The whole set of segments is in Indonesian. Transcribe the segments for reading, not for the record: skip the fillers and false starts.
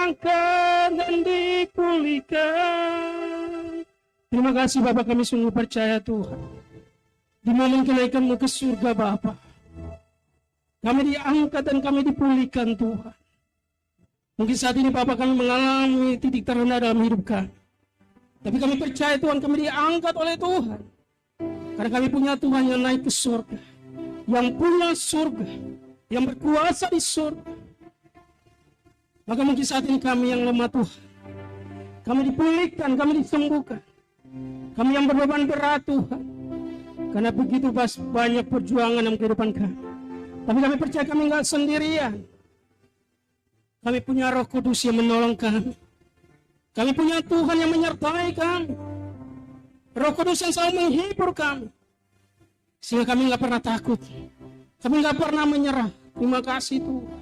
diangkat dan dipulihkan. Terima kasih Bapa, kami sungguh percaya Tuhan. Di momen kenaikan-Mu ke surga Bapa, kami diangkat dan kami dipulihkan Tuhan. Mungkin saat ini Bapa kami mengalami titik terendah dalam hidup kami. Tapi kami percaya Tuhan, kami diangkat oleh Tuhan. Karena kami punya Tuhan yang naik ke surga, yang punya surga, yang berkuasa di surga. Maka mungkin saat ini kami yang lemah Tuhan, kami dipulihkan, kami disembuhkan. Kami yang berbeban berat Tuhan, karena begitu banyak perjuangan dalam kehidupan kami. Tapi kami percaya kami enggak sendirian. Kami punya Roh Kudus yang menolong kami. Kami punya Tuhan yang menyertai kami. Roh Kudus yang selalu menghibur kami. Sehingga kami enggak pernah takut. Kami enggak pernah menyerah. Terima kasih Tuhan.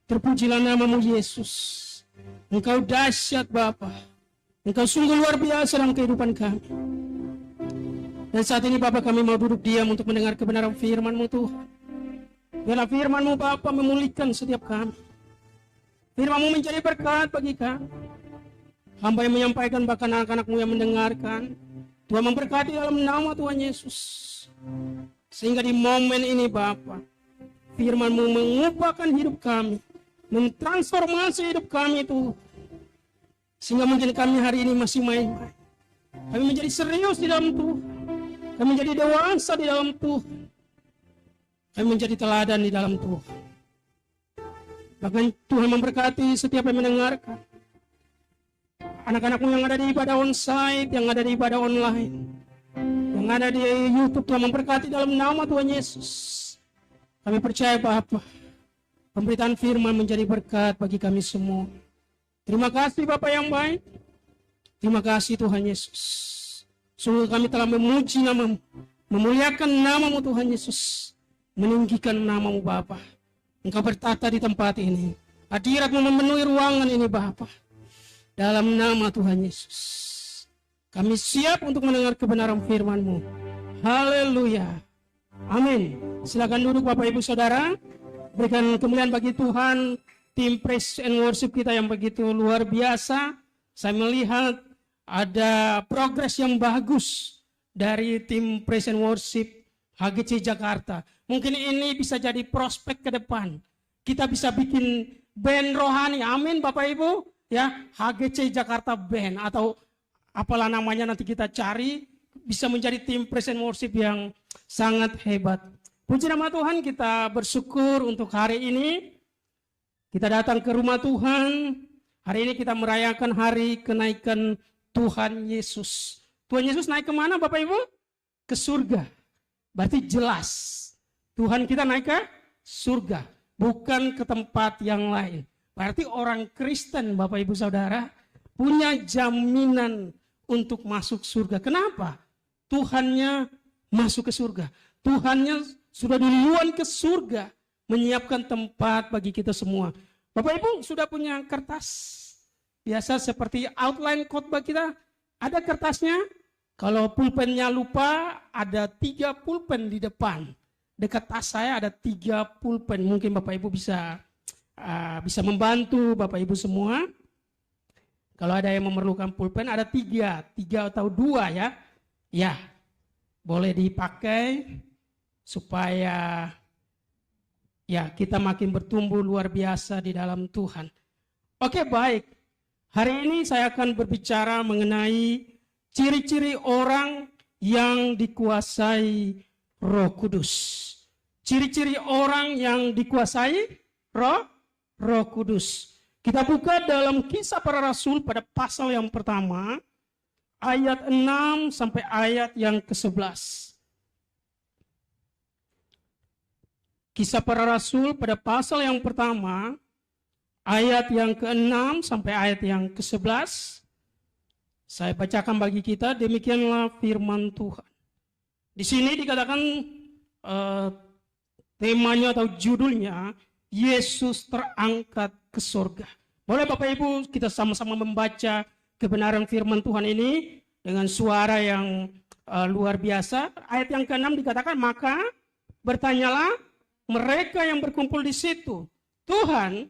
Terpujilah nama-Mu Yesus. Engkau dahsyat Bapa. Engkau sungguh luar biasa dalam kehidupan kami. Dan saat ini Bapa kami mau duduk diam untuk mendengar kebenaran firman-Mu Tuhan. Biarlah firman-Mu Bapa memulihkan setiap kami. Firman-Mu menjadi berkat bagi kami. Hamba yang menyampaikan bahkan anak-anak-Mu yang mendengarkan. Tuhan memberkati dalam nama Tuhan Yesus. Sehingga di momen ini Bapa, firman-Mu mengubahkan hidup kami, mentransformasi hidup kami Tuhan. Sehingga mungkin kami hari ini masih main-main. Kami menjadi serius di dalam Tuhan. Kami menjadi dewasa di dalam Tuhan. Kami menjadi teladan di dalam Tuhan. Bahkan Tuhan memberkati setiap yang mendengarkan. Anak-anak-Mu yang ada di ibadah onsite, yang ada di ibadah online, yang ada di YouTube, Tuhan memberkati dalam nama Tuhan Yesus. Kami percaya Bapa, pemberitaan firman menjadi berkat bagi kami semua. Terima kasih Bapa yang baik. Terima kasih Tuhan Yesus. Sungguh kami telah memuji nama-Mu, memuliakan nama-Mu Tuhan Yesus, meninggikan nama-Mu Bapa. Engkau bertata di tempat ini. Hadirat-Mu memenuhi ruangan ini Bapa. Dalam nama Tuhan Yesus, kami siap untuk mendengar kebenaran firman-Mu. Haleluya. Amin. Silakan duduk Bapak Ibu Saudara. Berikan kemuliaan bagi Tuhan. Tim praise and worship kita yang begitu luar biasa. Saya melihat ada progres yang bagus dari tim praise and worship HGC Jakarta. Mungkin ini bisa jadi prospek ke depan. Kita bisa bikin band rohani. Amin Bapak Ibu. Ya, HGC Jakarta Band atau apalah namanya nanti kita cari, bisa menjadi tim praise and worship yang sangat hebat. Puji nama Tuhan, kita bersyukur untuk hari ini. Kita datang ke rumah Tuhan. Hari ini kita merayakan hari kenaikan Tuhan Yesus. Tuhan Yesus naik kemana Bapak Ibu? Ke surga. Berarti jelas Tuhan kita naik ke surga, bukan ke tempat yang lain. Berarti orang Kristen Bapak Ibu Saudara punya jaminan untuk masuk surga. Kenapa? Tuhannya masuk ke surga. Tuhannya sudah duluan ke surga, menyiapkan tempat bagi kita semua. Bapak Ibu sudah punya kertas? Biasa seperti outline khotbah kita, ada kertasnya. Kalau pulpennya lupa, ada 3 pulpen di depan. Dekat tas saya ada 3 pulpen. Mungkin Bapak Ibu bisa membantu Bapak Ibu semua. Kalau ada yang memerlukan pulpen, ada 3 atau 2 ya. Ya, boleh dipakai supaya ya kita makin bertumbuh luar biasa di dalam Tuhan. Oke, baik. Hari ini saya akan berbicara mengenai ciri-ciri orang yang dikuasai Roh Kudus. Ciri-ciri orang yang dikuasai Roh Kudus. Kita buka dalam Kisah Para Rasul pada pasal yang pertama, ayat 6 sampai ayat yang ke-11. Kisah Para Rasul pada pasal yang pertama, ayat yang ke-6 sampai ayat yang ke-11. Saya bacakan bagi kita, demikianlah firman Tuhan. Di sini dikatakan temanya atau judulnya, Yesus terangkat ke surga. Boleh Bapak Ibu kita sama-sama membaca kebenaran firman Tuhan ini dengan suara yang luar biasa. Ayat yang ke-6 dikatakan, maka bertanyalah mereka yang berkumpul di situ, Tuhan,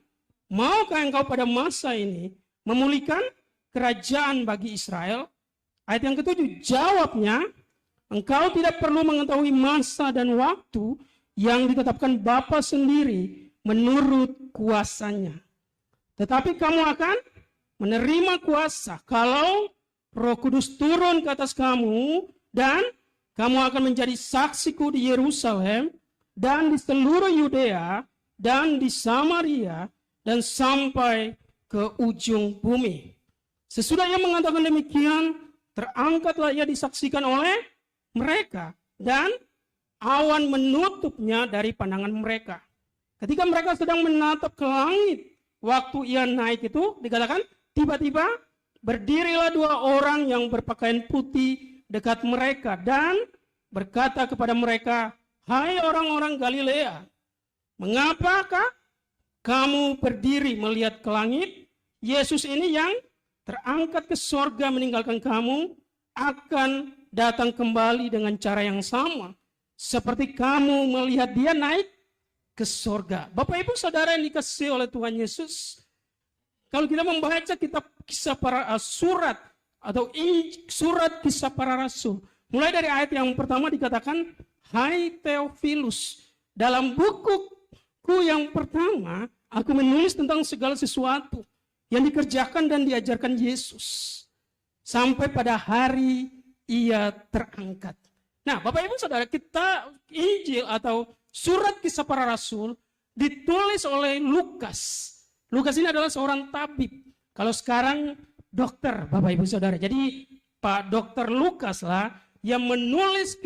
maukah engkau pada masa ini memulihkan kerajaan bagi Israel? Ayat yang ketujuh, jawabnya, engkau tidak perlu mengetahui masa dan waktu yang ditetapkan Bapa sendiri menurut kuasanya. Tetapi kamu akan menerima kuasa kalau Roh Kudus turun ke atas kamu, dan kamu akan menjadi saksiku di Yerusalem dan di seluruh Yudea dan di Samaria dan sampai ke ujung bumi. Sesudah ia mengatakan demikian, terangkatlah ia disaksikan oleh mereka, dan awan menutupnya dari pandangan mereka. Ketika mereka sedang menatap ke langit, waktu ia naik itu, dikatakan tiba-tiba berdirilah dua orang yang berpakaian putih dekat mereka dan berkata kepada mereka, hai orang-orang Galilea, mengapakah kamu berdiri melihat ke langit? Yesus ini yang terangkat ke sorga meninggalkan kamu akan datang kembali dengan cara yang sama seperti kamu melihat dia naik ke sorga. Bapak Ibu Saudara yang dikasihi oleh Tuhan Yesus, kalau kita membaca kitab kisah para surat atau surat kisah para rasul, mulai dari ayat yang pertama dikatakan, hai Theophilus, dalam bukuku yang pertama aku menulis tentang segala sesuatu yang dikerjakan dan diajarkan Yesus sampai pada hari ia terangkat. Nah, Bapak Ibu Saudara, kita Injil atau surat kisah para rasul ditulis oleh Lukas. Lukas ini adalah seorang tabib. Kalau sekarang dokter, Bapak Ibu Saudara. Jadi Pak Dokter Lukas lah yang menulis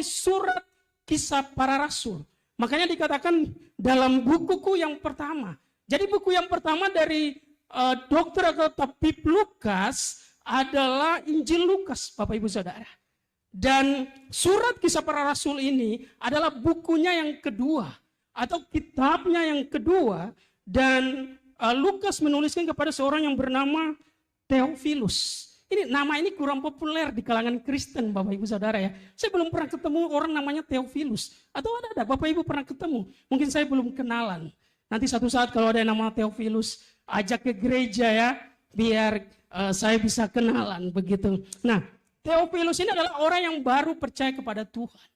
surat kisah para rasul. Makanya dikatakan dalam bukuku yang pertama. Jadi buku yang pertama dari dokter atau tabib Lukas adalah Injil Lukas, Bapak Ibu Saudara. Dan surat kisah para rasul ini adalah bukunya yang kedua atau kitabnya yang kedua. Dan Lukas menuliskan kepada seorang yang bernama Theophilus. Nama ini kurang populer di kalangan Kristen, Bapak Ibu Saudara ya. Saya belum pernah ketemu orang namanya Theophilus. Atau ada Bapak Ibu pernah ketemu? Mungkin saya belum kenalan. Nanti satu saat kalau ada yang nama Theophilus, ajak ke gereja ya, biar saya bisa kenalan begitu. Nah, Theophilus ini adalah orang yang baru percaya kepada Tuhan.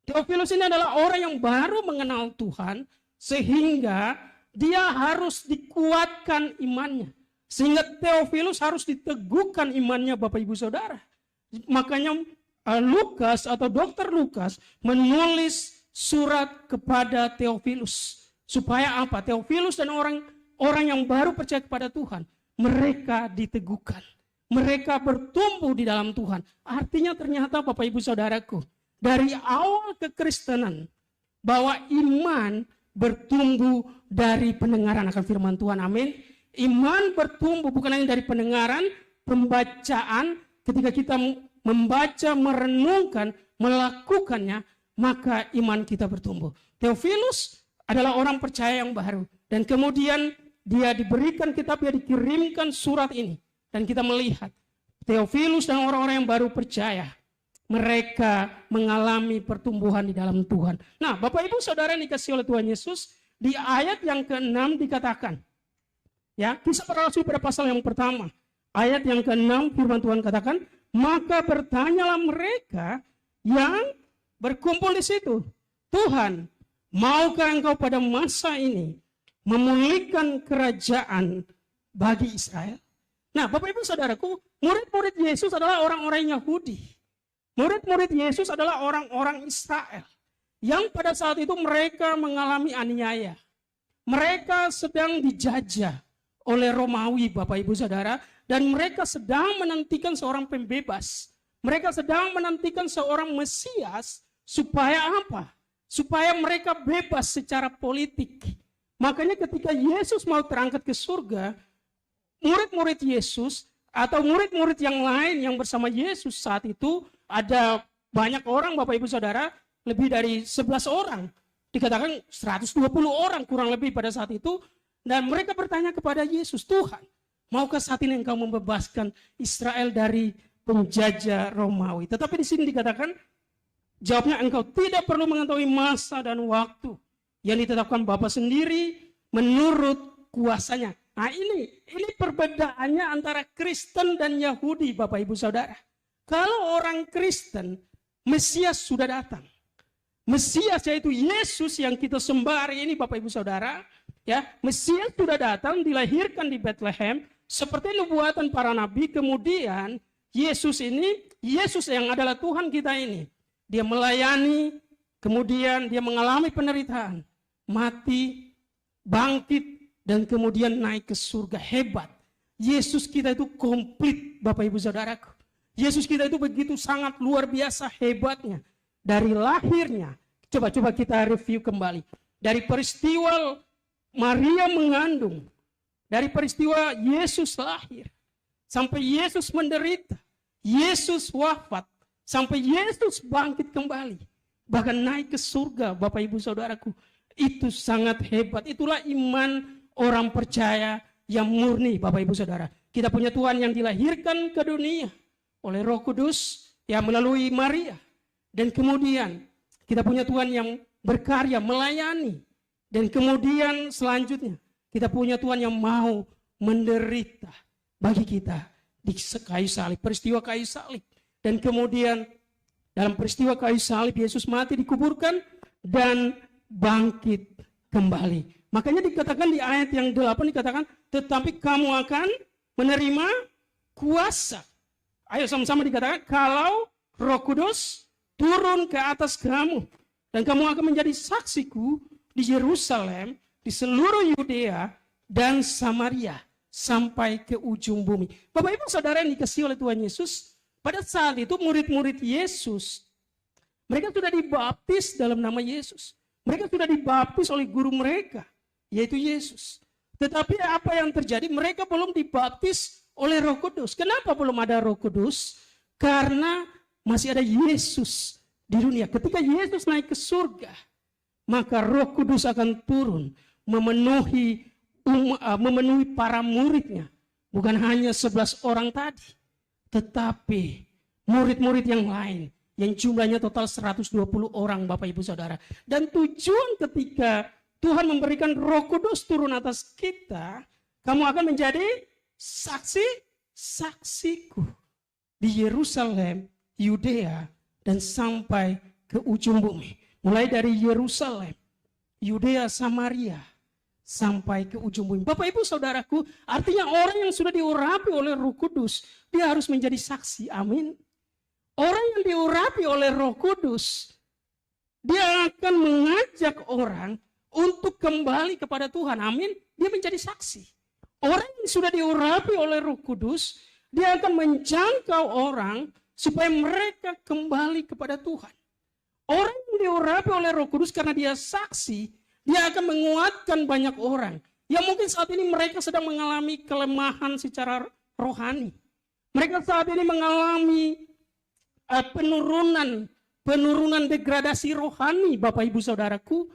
Theophilus ini adalah orang yang baru mengenal Tuhan, sehingga dia harus dikuatkan imannya. Sehingga Theophilus harus diteguhkan imannya, Bapak Ibu Saudara. Makanya Lukas atau Dokter Lukas menulis surat kepada Theophilus. Supaya apa? Theophilus dan orang yang baru percaya kepada Tuhan, mereka diteguhkan. Mereka bertumbuh di dalam Tuhan. Artinya ternyata Bapak Ibu Saudaraku, dari awal kekristenan, bahwa iman bertumbuh dari pendengaran akan firman Tuhan. Amin. Iman bertumbuh bukan hanya dari pendengaran, pembacaan. Ketika kita membaca, merenungkan, melakukannya, maka iman kita bertumbuh. Theophilus adalah orang percaya yang baru. Dan kemudian dia diberikan kitab, dia dikirimkan surat ini. Dan kita melihat Theophilus dan orang-orang yang baru percaya, mereka mengalami pertumbuhan di dalam Tuhan. Nah, Bapak Ibu Saudara yang dikasihi oleh Tuhan Yesus, di ayat yang ke-6 dikatakan, ya, kisah para rasul pada pasal yang pertama, ayat yang ke-6 firman Tuhan katakan, maka bertanyalah mereka yang berkumpul di situ, Tuhan, maukah engkau pada masa ini memulihkan kerajaan bagi Israel? Nah, Bapak Ibu Saudaraku, murid-murid Yesus adalah orang-orang Yahudi. Murid-murid Yesus adalah orang-orang Israel yang pada saat itu mereka mengalami aniaya. Mereka sedang dijajah oleh Romawi, Bapak Ibu Saudara, dan mereka sedang menantikan seorang pembebas. Mereka sedang menantikan seorang Mesias supaya apa? Supaya mereka bebas secara politik. Makanya ketika Yesus mau terangkat ke surga, murid-murid Yesus atau murid-murid yang lain yang bersama Yesus saat itu, ada banyak orang Bapak Ibu Saudara, lebih dari 11 orang. Dikatakan 120 orang kurang lebih pada saat itu. Dan mereka bertanya kepada Yesus, Tuhan, maukah saat ini engkau membebaskan Israel dari penjajah Romawi? Tetapi di sini dikatakan, jawabnya engkau tidak perlu mengetahui masa dan waktu yang ditetapkan Bapa sendiri menurut kuasanya. Nah ini perbedaannya antara Kristen dan Yahudi, Bapak Ibu Saudara. Kalau orang Kristen, Mesias sudah datang. Mesias yaitu Yesus yang kita sembah hari ini, Bapak Ibu Saudara. Ya, Mesias sudah datang, dilahirkan di Bethlehem seperti nubuatan para nabi. Kemudian Yesus ini, Yesus yang adalah Tuhan kita ini, dia melayani, kemudian dia mengalami penderitaan, mati, bangkit, dan kemudian naik ke surga. Hebat. Yesus kita itu komplit, Bapak Ibu Saudaraku. Yesus kita itu begitu sangat luar biasa hebatnya. Dari lahirnya, coba kita review kembali. Dari peristiwa Maria mengandung, dari peristiwa Yesus lahir, sampai Yesus menderita, Yesus wafat, sampai Yesus bangkit kembali, bahkan naik ke surga, Bapak Ibu Saudaraku. Itu sangat hebat. Itulah iman orang percaya yang murni, Bapak Ibu Saudara. Kita punya Tuhan yang dilahirkan ke dunia oleh Roh Kudus yang melalui Maria. Dan kemudian kita punya Tuhan yang berkarya, melayani. Dan kemudian selanjutnya kita punya Tuhan yang mau menderita bagi kita di kayu salib, peristiwa kayu salib. Dan kemudian dalam peristiwa kayu salib Yesus mati, dikuburkan, dan bangkit kembali. Makanya dikatakan di ayat yang 8 dikatakan, tetapi kamu akan menerima kuasa. Ayo sama-sama dikatakan, kalau Roh Kudus turun ke atas kamu, dan kamu akan menjadi saksiku di Yerusalem, di seluruh Yudea dan Samaria, sampai ke ujung bumi. Bapak Ibu Saudara yang dikasihi oleh Tuhan Yesus, pada saat itu murid-murid Yesus, mereka sudah dibaptis dalam nama Yesus. Mereka sudah dibaptis oleh guru mereka, yaitu Yesus. Tetapi apa yang terjadi? Mereka belum dibaptis oleh Roh Kudus. Kenapa belum ada Roh Kudus? Karena masih ada Yesus di dunia. Ketika Yesus naik ke surga, maka Roh Kudus akan turun memenuhi para muridnya. Bukan hanya 11 orang tadi, tetapi murid-murid yang lain, yang jumlahnya total 120 orang, Bapak Ibu Saudara. Dan tujuan ketika Tuhan memberikan Roh Kudus turun atas kita, kamu akan menjadi saksiku di Yerusalem, Yudea, dan sampai ke ujung bumi. Mulai dari Yerusalem, Yudea, Samaria, sampai ke ujung bumi. Bapak Ibu Saudaraku, artinya orang yang sudah diurapi oleh Roh Kudus, dia harus menjadi saksi. Amin. Orang yang diurapi oleh Roh Kudus, dia akan mengajak orang untuk kembali kepada Tuhan. Amin. Dia menjadi saksi. Orang yang sudah diurapi oleh Roh Kudus, dia akan menjangkau orang supaya mereka kembali kepada Tuhan. Orang yang diurapi oleh Roh Kudus karena dia saksi, dia akan menguatkan banyak orang yang mungkin saat ini mereka sedang mengalami kelemahan secara rohani. Mereka saat ini mengalami penurunan degradasi rohani, Bapak Ibu Saudaraku.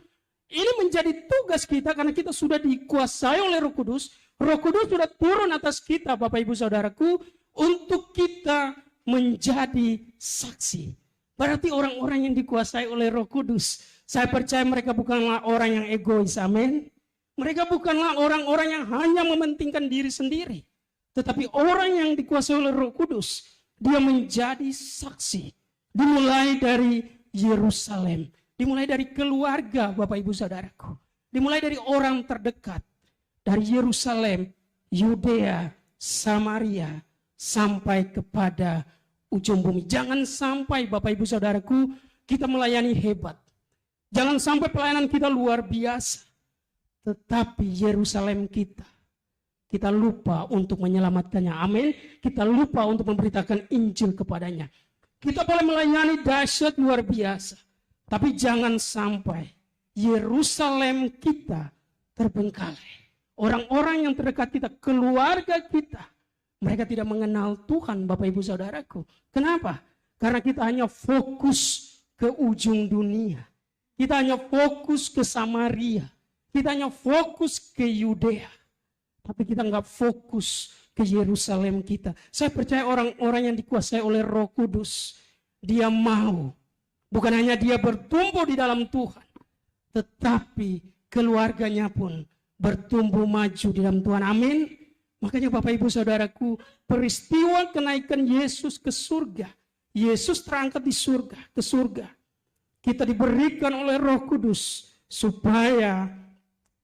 Ini menjadi tugas kita karena kita sudah dikuasai oleh Roh Kudus. Roh Kudus sudah turun atas kita, Bapak Ibu Saudaraku, untuk kita menjadi saksi. Berarti orang-orang yang dikuasai oleh Roh Kudus, saya percaya mereka bukanlah orang yang egois, amin. Mereka bukanlah orang-orang yang hanya mementingkan diri sendiri. Tetapi orang yang dikuasai oleh Roh Kudus, dia menjadi saksi. Dimulai dari Yerusalem, dimulai dari keluarga, Bapak Ibu Saudaraku. Dimulai dari orang terdekat, dari Yerusalem, Yudea, Samaria, sampai kepada ujung bumi. Jangan sampai, Bapak Ibu Saudaraku, kita melayani hebat. Jangan sampai pelayanan kita luar biasa. Tetapi Yerusalem kita lupa untuk menyelamatkannya. Amin. Kita lupa untuk memberitakan Injil kepadanya. Kita boleh melayani dahsyat luar biasa. Tapi jangan sampai Yerusalem kita terbengkalai. Orang-orang yang terdekat kita, keluarga kita, mereka tidak mengenal Tuhan, Bapak Ibu Saudaraku. Kenapa? Karena kita hanya fokus ke ujung dunia. Kita hanya fokus ke Samaria. Kita hanya fokus ke Yudea. Tapi kita nggak fokus ke Yerusalem kita. Saya percaya orang-orang yang dikuasai oleh Roh Kudus, dia mau, bukan hanya dia bertumbuh di dalam Tuhan, tetapi keluarganya pun bertumbuh maju di dalam Tuhan. Amin. Makanya Bapak Ibu Saudaraku, peristiwa kenaikan Yesus ke surga, Yesus terangkat di surga, ke surga, kita diberikan oleh Roh Kudus supaya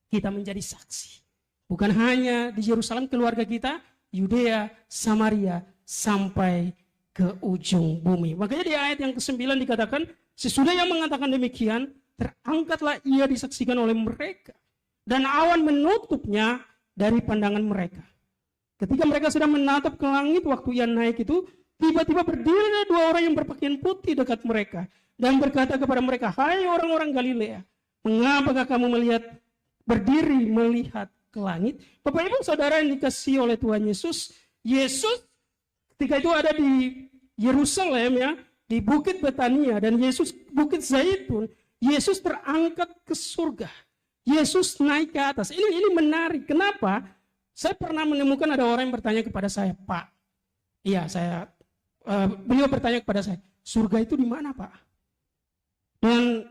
kita menjadi saksi. Bukan hanya di Yerusalem, keluarga kita, Yudea, Samaria, sampai ke ujung bumi. Makanya di ayat yang ke-9 dikatakan, sesudah yang mengatakan demikian, terangkatlah ia disaksikan oleh mereka, dan awan menutupnya dari pandangan mereka. Ketika mereka sedang menatap ke langit waktu ia naik itu, tiba-tiba berdiri dua orang yang berpakaian putih dekat mereka dan berkata kepada mereka, hai orang-orang Galilea, mengapakah kamu berdiri melihat ke langit? Bapak Ibu Saudara yang dikasihi oleh Tuhan Yesus, Yesus ketika itu ada di Yerusalem, ya, di Bukit Betania, dan Yesus Bukit Zaitun, Yesus terangkat ke surga. Yesus naik ke atas. Ini menarik. Kenapa? Saya pernah menemukan ada orang yang bertanya kepada saya, Pak. Iya, beliau bertanya kepada saya, surga itu di mana, Pak? Dan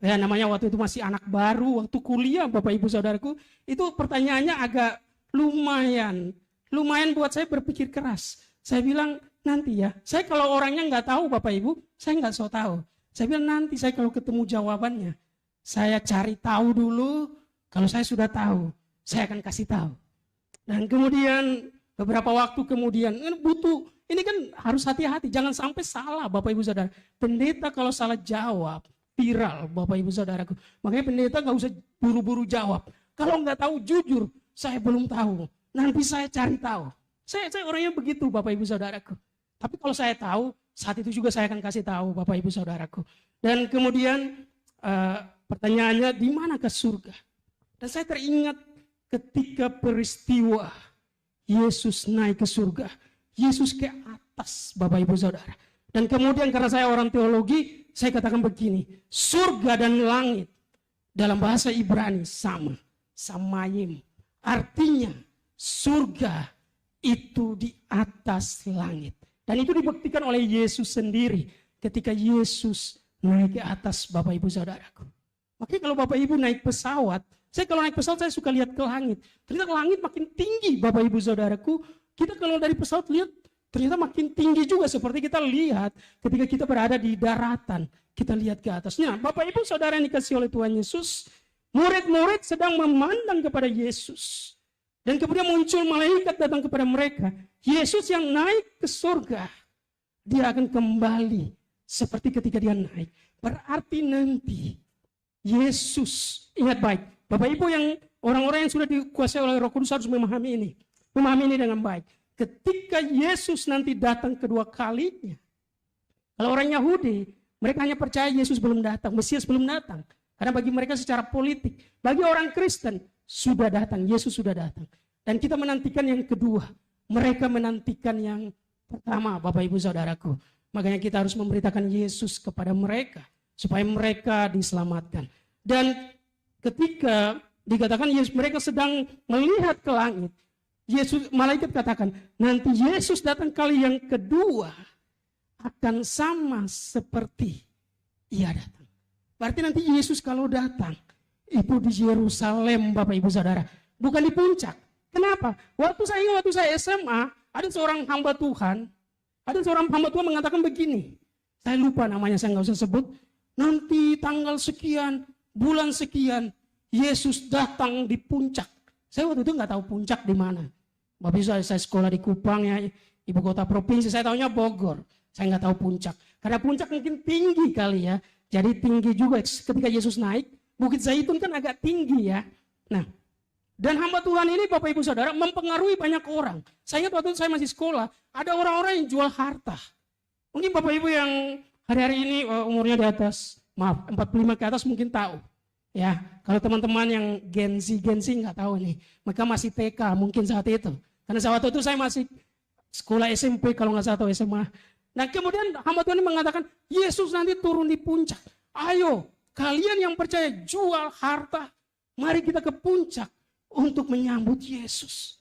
ya namanya waktu itu masih anak baru, waktu kuliah, Bapak Ibu Saudaraku, itu pertanyaannya agak lumayan buat saya berpikir keras. Saya bilang, nanti ya, saya kalau orangnya nggak tahu Bapak Ibu, saya nggak so tahu. Saya bilang nanti saya kalau ketemu jawabannya, saya cari tahu dulu, kalau saya sudah tahu, saya akan kasih tahu. Dan kemudian beberapa waktu kemudian, ini kan harus hati-hati, jangan sampai salah Bapak Ibu Saudara. Pendeta kalau salah jawab, viral Bapak Ibu Saudaraku. Makanya pendeta nggak usah buru-buru jawab. Kalau nggak tahu jujur, saya belum tahu. Nanti saya cari tahu. Saya orangnya begitu Bapak Ibu Saudaraku. Tapi kalau saya tahu, saat itu juga saya akan kasih tahu Bapak Ibu Saudaraku. Dan kemudian pertanyaannya, di manakah surga? Dan saya teringat ketika peristiwa Yesus naik ke surga, Yesus ke atas Bapak Ibu Saudara. Dan kemudian karena saya orang teologi, saya katakan begini, surga dan langit dalam bahasa Ibrani sama, samayim. Artinya surga itu di atas langit. Dan itu dibuktikan oleh Yesus sendiri ketika Yesus naik ke atas Bapak Ibu Saudaraku. Makanya kalau Bapak Ibu naik pesawat, kalau naik pesawat saya suka lihat ke langit. Ternyata ke langit makin tinggi Bapak Ibu Saudaraku. Kita kalau dari pesawat lihat ternyata makin tinggi juga seperti kita lihat ketika kita berada di daratan. Kita lihat ke atasnya. Bapak Ibu Saudara yang dikasihi oleh Tuhan Yesus, murid-murid sedang memandang kepada Yesus. Dan kemudian muncul malaikat datang kepada mereka. Yesus yang naik ke surga, dia akan kembali seperti ketika dia naik. Berarti nanti Yesus, ingat baik, Bapak Ibu yang orang-orang yang sudah dikuasai oleh Roh Kudus harus memahami ini dengan baik. Ketika Yesus nanti datang kedua kalinya, kalau orang Yahudi, mereka hanya percaya Yesus belum datang, Mesias belum datang. Karena bagi mereka secara politik, bagi orang Kristen sudah datang, Yesus sudah datang. Dan kita menantikan yang kedua, mereka menantikan yang pertama, Bapak Ibu Saudaraku. Makanya kita harus memberitakan Yesus kepada mereka supaya mereka diselamatkan. Dan ketika dikatakan Yesus, mereka sedang melihat ke langit, malaikat katakan, nanti Yesus datang kali yang kedua akan sama seperti ia datang. Berarti nanti Yesus kalau datang itu di Yerusalem Bapak Ibu Saudara, bukan di puncak. Kenapa? Waktu saya SMA, ada seorang hamba Tuhan mengatakan begini. Saya lupa namanya, saya nggak usah sebut. Nanti tanggal sekian, bulan sekian, Yesus datang di puncak. Saya waktu itu nggak tahu puncak di mana. Bapak Ibu saya sekolah di Kupang ya, ibu kota provinsi. Saya tahunya Bogor. Saya nggak tahu puncak. Karena puncak mungkin tinggi kali ya. Jadi tinggi juga ketika Yesus naik. Bukit Zaitun kan agak tinggi ya. Nah, dan hamba Tuhan ini Bapak Ibu Saudara mempengaruhi banyak orang. Saya ingat waktu itu saya masih sekolah, ada orang-orang yang jual harta. Mungkin Bapak Ibu yang hari-hari ini umurnya di atas, 45 ke atas mungkin tahu. Ya, kalau teman-teman yang Gen Z nggak tahu nih, mereka masih TK mungkin saat itu. Karena saat itu saya masih sekolah SMP kalau nggak salah atau SMA. Nah kemudian hamba Tuhan ini mengatakan, Yesus nanti turun di puncak. Ayo, kalian yang percaya jual harta, mari kita ke puncak untuk menyambut Yesus.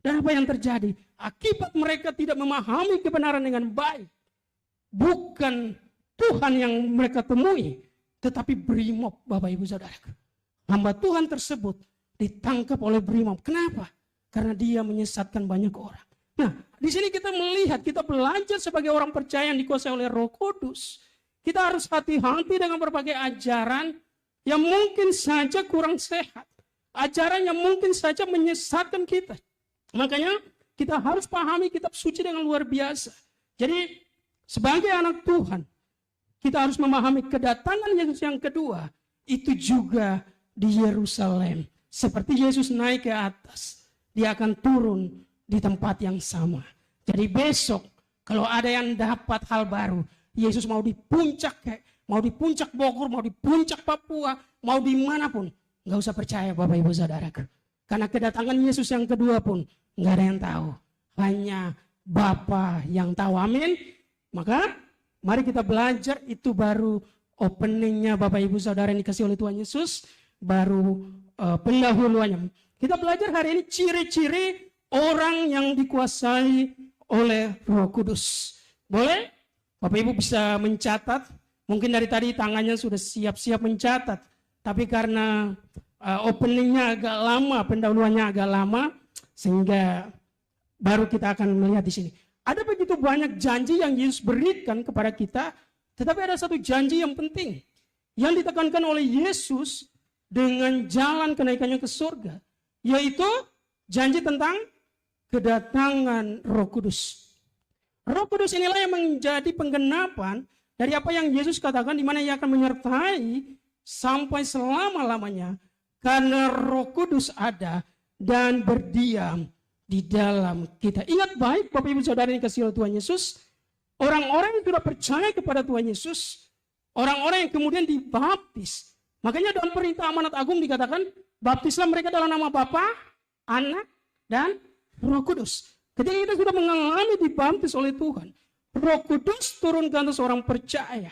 Dan apa yang terjadi? Akibat mereka tidak memahami kebenaran dengan baik. Bukan Tuhan yang mereka temui, tetapi brimob Bapak Ibu Saudara. Hamba Tuhan tersebut ditangkap oleh Brimob. Kenapa? Karena dia menyesatkan banyak orang. Nah, di sini kita melihat, kita belajar sebagai orang percaya yang dikuasai oleh Roh Kudus. Kita harus hati-hati dengan berbagai ajaran yang mungkin saja kurang sehat. Ajaran yang mungkin saja menyesatkan kita. Makanya kita harus pahami kitab suci dengan luar biasa. Jadi sebagai anak Tuhan, kita harus memahami kedatangan Yesus yang kedua. Itu juga di Yerusalem. Seperti Yesus naik ke atas, dia akan turun di tempat yang sama. Jadi besok kalau ada yang dapat hal baru, Yesus mau di puncak, mau di puncak Bogor, mau di puncak Papua, mau dimanapun, nggak usah percaya Bapak Ibu Saudaraku. Karena kedatangan Yesus yang kedua pun nggak ada yang tahu, hanya Bapa yang tahu. Amin. Maka mari kita belajar, itu baru openingnya Bapak Ibu Saudara yang dikasih oleh Tuhan Yesus, baru pendahuluannya. Kita belajar hari ini ciri-ciri orang yang dikuasai oleh Roh Kudus. Boleh? Bapak Ibu bisa mencatat. Mungkin dari tadi tangannya sudah siap-siap mencatat. Tapi karena openingnya agak lama, pendahuluannya agak lama, sehingga baru kita akan melihat di sini. Ada begitu banyak janji yang Yesus berikan kepada kita, tetapi ada satu janji yang penting yang ditekankan oleh Yesus dengan jalan kenaikannya ke surga, yaitu janji tentang kedatangan Roh Kudus. Roh Kudus inilah yang menjadi penggenapan dari apa yang Yesus katakan, di mana Ia akan menyertai sampai selama-lamanya, karena Roh Kudus ada dan berdiam di dalam kita. Ingat baik Bapak Ibu Saudara yang dikasihi oleh Tuhan Yesus, orang-orang yang sudah percaya kepada Tuhan Yesus, orang-orang yang kemudian dibaptis. Makanya dalam perintah amanat agung dikatakan, baptislah mereka dalam nama Bapa, Anak, dan Roh Kudus. Ketika kita sudah mengalami dibaptis oleh Tuhan, Roh Kudus turun ke atas orang percaya.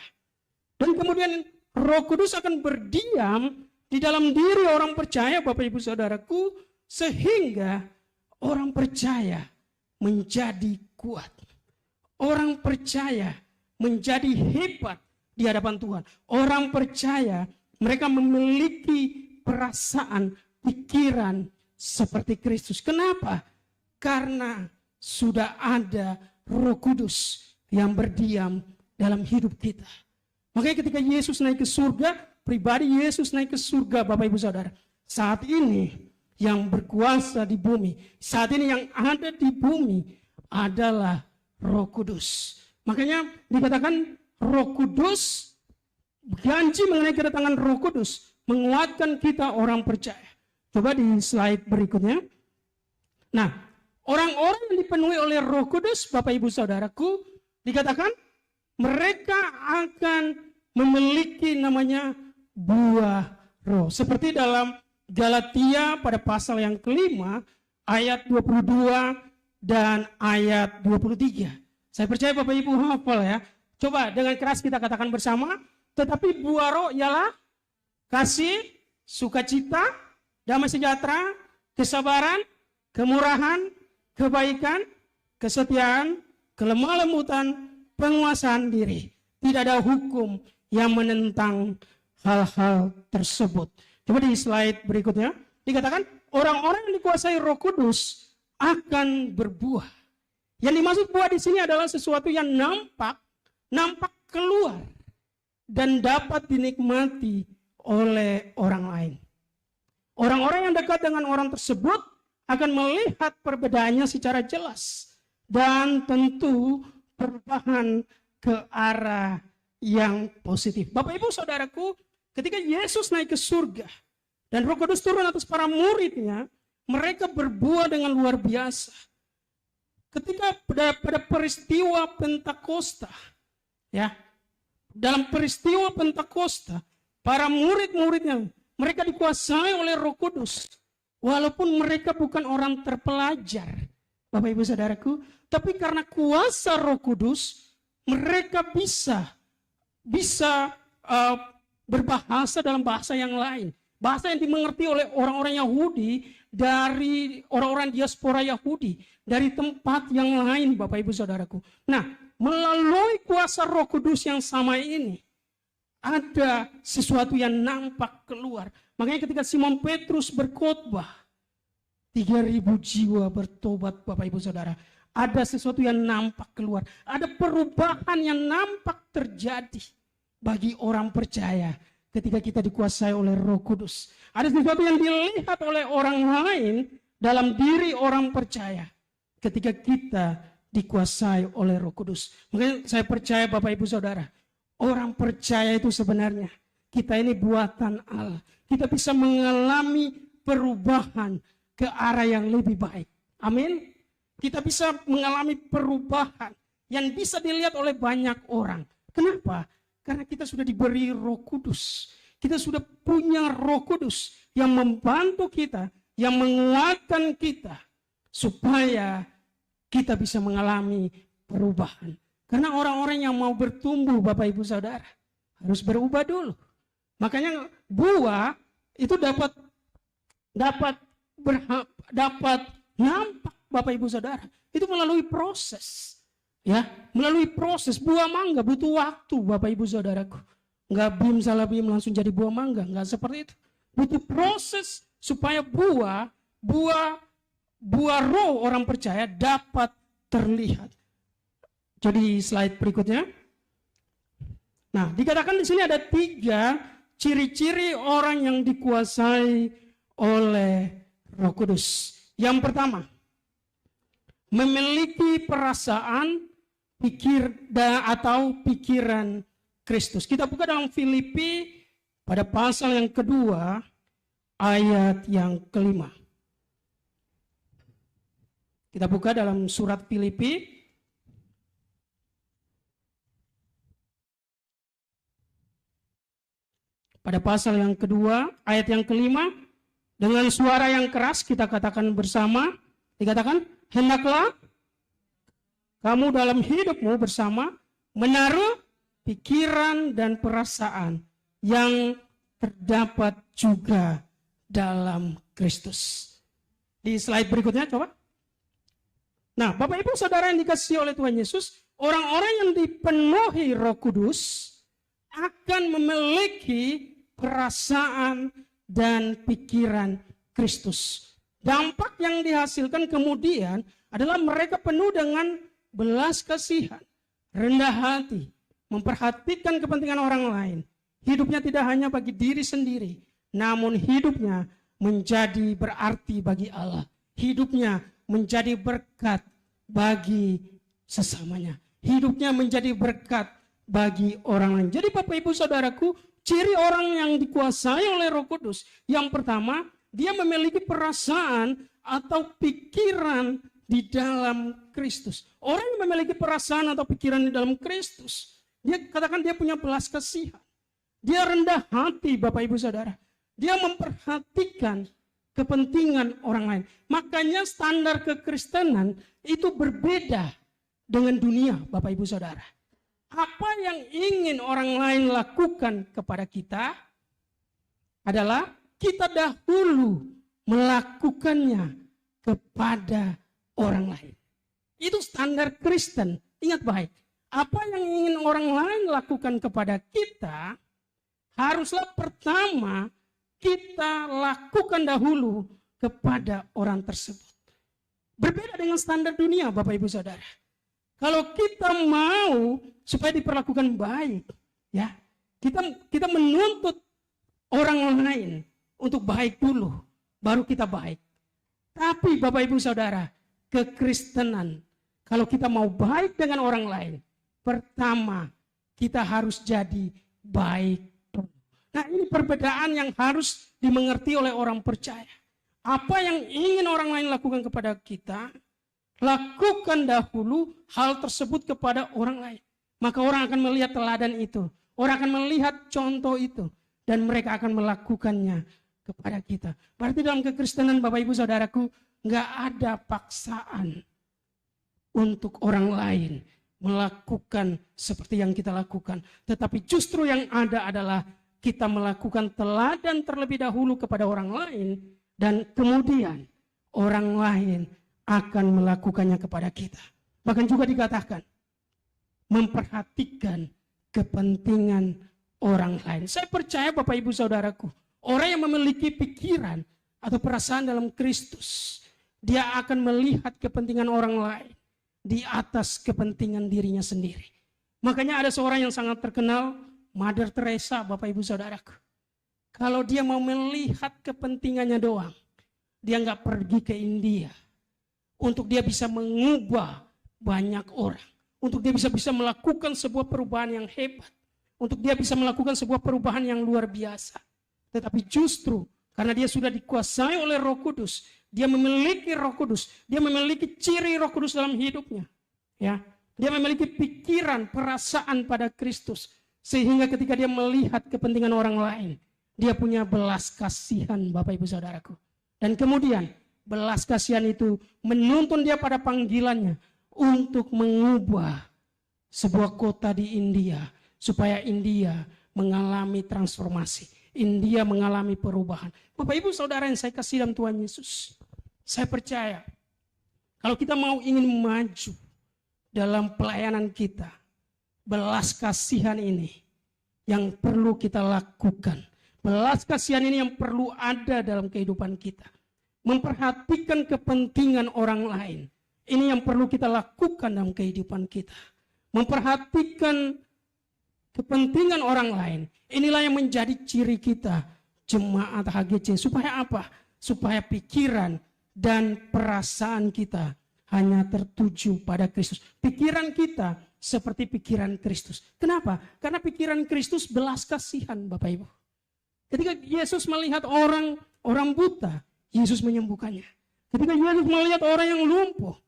Dan kemudian Roh Kudus akan berdiam di dalam diri orang percaya, Bapak Ibu Saudaraku, sehingga orang percaya menjadi kuat. Orang percaya menjadi hebat di hadapan Tuhan. Orang percaya mereka memiliki perasaan, pikiran seperti Kristus. Kenapa? Karena sudah ada Roh Kudus yang berdiam dalam hidup kita. Makanya ketika Yesus naik ke surga, pribadi Yesus naik ke surga, Bapak Ibu Saudara, saat ini yang berkuasa di bumi, saat ini yang ada di bumi adalah Roh Kudus. Makanya dikatakan Roh Kudus, janji mengenai kedatangan Roh Kudus menguatkan kita orang percaya. Coba di slide berikutnya. Nah, orang-orang yang dipenuhi oleh Roh Kudus, Bapak Ibu Saudaraku, dikatakan mereka akan memiliki namanya buah roh. Seperti dalam Galatia pada pasal yang kelima, ayat 22 dan ayat 23. Saya percaya Bapak Ibu hafal ya. Coba dengan keras kita katakan bersama. Tetapi buah roh ialah kasih, sukacita, damai sejahtera, kesabaran, kemurahan, kebaikan, kesetiaan, kelemah lembutan, penguasaan diri. Tidak ada hukum yang menentang hal-hal tersebut. Coba di slide berikutnya. Dikatakan orang-orang yang dikuasai Roh Kudus akan berbuah. Yang dimaksud buah di sini adalah sesuatu yang nampak keluar dan dapat dinikmati oleh orang lain. Orang-orang yang dekat dengan orang tersebut akan melihat perbedaannya secara jelas dan tentu perubahan ke arah yang positif. Bapak Ibu Saudaraku, ketika Yesus naik ke surga dan Roh Kudus turun atas para muridnya, mereka berbuah dengan luar biasa. Ketika pada peristiwa Pentakosta, ya, dalam peristiwa Pentakosta, para murid-muridnya, mereka dikuasai oleh Roh Kudus. Walaupun mereka bukan orang terpelajar, Bapak Ibu Saudaraku, tapi karena kuasa Roh Kudus, mereka bisa berbahasa dalam bahasa yang lain. Bahasa yang dimengerti oleh orang-orang Yahudi, dari orang-orang diaspora Yahudi, dari tempat yang lain, Bapak Ibu Saudaraku. Nah, melalui kuasa Roh Kudus yang sama ini, ada sesuatu yang nampak keluar. Makanya ketika Simon Petrus berkhotbah, 3.000 jiwa bertobat Bapak Ibu Saudara. Ada sesuatu yang nampak keluar. Ada perubahan yang nampak terjadi bagi orang percaya ketika kita dikuasai oleh Roh Kudus. Ada sesuatu yang dilihat oleh orang lain dalam diri orang percaya ketika kita dikuasai oleh Roh Kudus. Makanya saya percaya Bapak Ibu Saudara, orang percaya itu sebenarnya kita ini buatan Allah. Kita bisa mengalami perubahan ke arah yang lebih baik. Amin. Kita bisa mengalami perubahan yang bisa dilihat oleh banyak orang. Kenapa? Karena kita sudah diberi Roh Kudus. Kita sudah punya Roh Kudus yang membantu kita, yang menguatkan kita supaya kita bisa mengalami perubahan. Karena orang-orang yang mau bertumbuh Bapak Ibu Saudara harus berubah dulu. Makanya buah itu dapat nampak Bapak Ibu Saudara. Itu melalui proses. Ya, melalui proses. Buah mangga butuh waktu Bapak Ibu Saudaraku. Enggak bim salah bim langsung jadi buah mangga, enggak seperti itu. Butuh proses supaya buah roh orang percaya dapat terlihat. Jadi slide berikutnya. Nah, dikatakan di sini ada 3 ciri-ciri orang yang dikuasai oleh Roh Kudus. Yang pertama, memiliki perasaan atau pikiran Kristus. Kita buka dalam Filipi pada pasal yang kedua, ayat yang kelima. Kita buka dalam surat Filipi pada pasal yang kedua, ayat yang kelima, dengan suara yang keras kita katakan bersama, dikatakan, hendaklah kamu dalam hidupmu bersama menaruh pikiran dan perasaan yang terdapat juga dalam Kristus. Di slide berikutnya coba. Nah, Bapak Ibu Saudara yang dikasihi oleh Tuhan Yesus, orang-orang yang dipenuhi Roh Kudus akan memiliki perasaan dan pikiran Kristus. Dampak yang dihasilkan kemudian adalah mereka penuh dengan belas kasihan, rendah hati, memperhatikan kepentingan orang lain. Hidupnya tidak hanya bagi diri sendiri, namun hidupnya menjadi berarti bagi Allah. Hidupnya menjadi berkat bagi sesamanya. Hidupnya menjadi berkat bagi orang lain. Jadi Bapak Ibu Saudaraku, ciri orang yang dikuasai oleh Roh Kudus. Yang pertama, dia memiliki perasaan atau pikiran di dalam Kristus. Orang yang memiliki perasaan atau pikiran di dalam Kristus, dia katakan dia punya belas kasihan. Dia rendah hati Bapak Ibu Saudara. Dia memperhatikan kepentingan orang lain. Makanya standar kekristenan itu berbeda dengan dunia Bapak Ibu Saudara. Apa yang ingin orang lain lakukan kepada kita adalah kita dahulu melakukannya kepada orang lain. Itu standar Kristen. Ingat baik, apa yang ingin orang lain lakukan kepada kita, haruslah pertama kita lakukan dahulu kepada orang tersebut. Berbeda dengan standar dunia Bapak Ibu Saudara. Kalau kita mau supaya diperlakukan baik, ya, kita menuntut orang lain untuk baik dulu, baru kita baik. Tapi Bapak Ibu Saudara, kekristenan, kalau kita mau baik dengan orang lain, pertama kita harus jadi baik. Nah, ini perbedaan yang harus dimengerti oleh orang percaya. Apa yang ingin orang lain lakukan kepada kita, lakukan dahulu hal tersebut kepada orang lain. Maka orang akan melihat teladan itu. Orang akan melihat contoh itu. Dan mereka akan melakukannya kepada kita. Berarti dalam kekristenan Bapak Ibu Saudaraku, nggak ada paksaan untuk orang lain melakukan seperti yang kita lakukan. Tetapi justru yang ada adalah kita melakukan teladan terlebih dahulu kepada orang lain. Dan kemudian orang lain akan melakukannya kepada kita. Bahkan juga dikatakan memperhatikan kepentingan orang lain. Saya percaya Bapak Ibu Saudaraku, orang yang memiliki pikiran atau perasaan dalam Kristus, dia akan melihat kepentingan orang lain di atas kepentingan dirinya sendiri. Makanya ada seorang yang sangat terkenal, Mother Teresa, Bapak Ibu Saudaraku. Kalau dia mau melihat kepentingannya doang, dia nggak pergi ke India untuk dia bisa mengubah banyak orang, untuk dia bisa melakukan sebuah perubahan yang hebat, untuk dia bisa melakukan sebuah perubahan yang luar biasa. Tetapi justru karena dia sudah dikuasai oleh Roh Kudus, dia memiliki Roh Kudus, dia memiliki ciri Roh Kudus dalam hidupnya, ya. Dia memiliki pikiran, perasaan pada Kristus, sehingga ketika dia melihat kepentingan orang lain, dia punya belas kasihan, Bapak Ibu Saudaraku. Dan kemudian belas kasihan itu menuntun dia pada panggilannya untuk mengubah sebuah kota di India, supaya India mengalami transformasi, India mengalami perubahan. Bapak Ibu Saudara yang saya kasih dalam Tuhan Yesus, saya percaya kalau kita mau ingin maju dalam pelayanan kita, belas kasihan ini yang perlu kita lakukan. Belas kasihan ini yang perlu ada dalam kehidupan kita. Memperhatikan kepentingan orang lain. Ini yang perlu kita lakukan dalam kehidupan kita. Memperhatikan kepentingan orang lain. Inilah yang menjadi ciri kita, jemaat HGC. Supaya apa? Supaya pikiran dan perasaan kita hanya tertuju pada Kristus. Pikiran kita seperti pikiran Kristus. Kenapa? Karena pikiran Kristus belas kasihan, Bapak Ibu. Ketika Yesus melihat orang buta, Yesus menyembuhkannya. Ketika Yesus melihat orang yang lumpuh,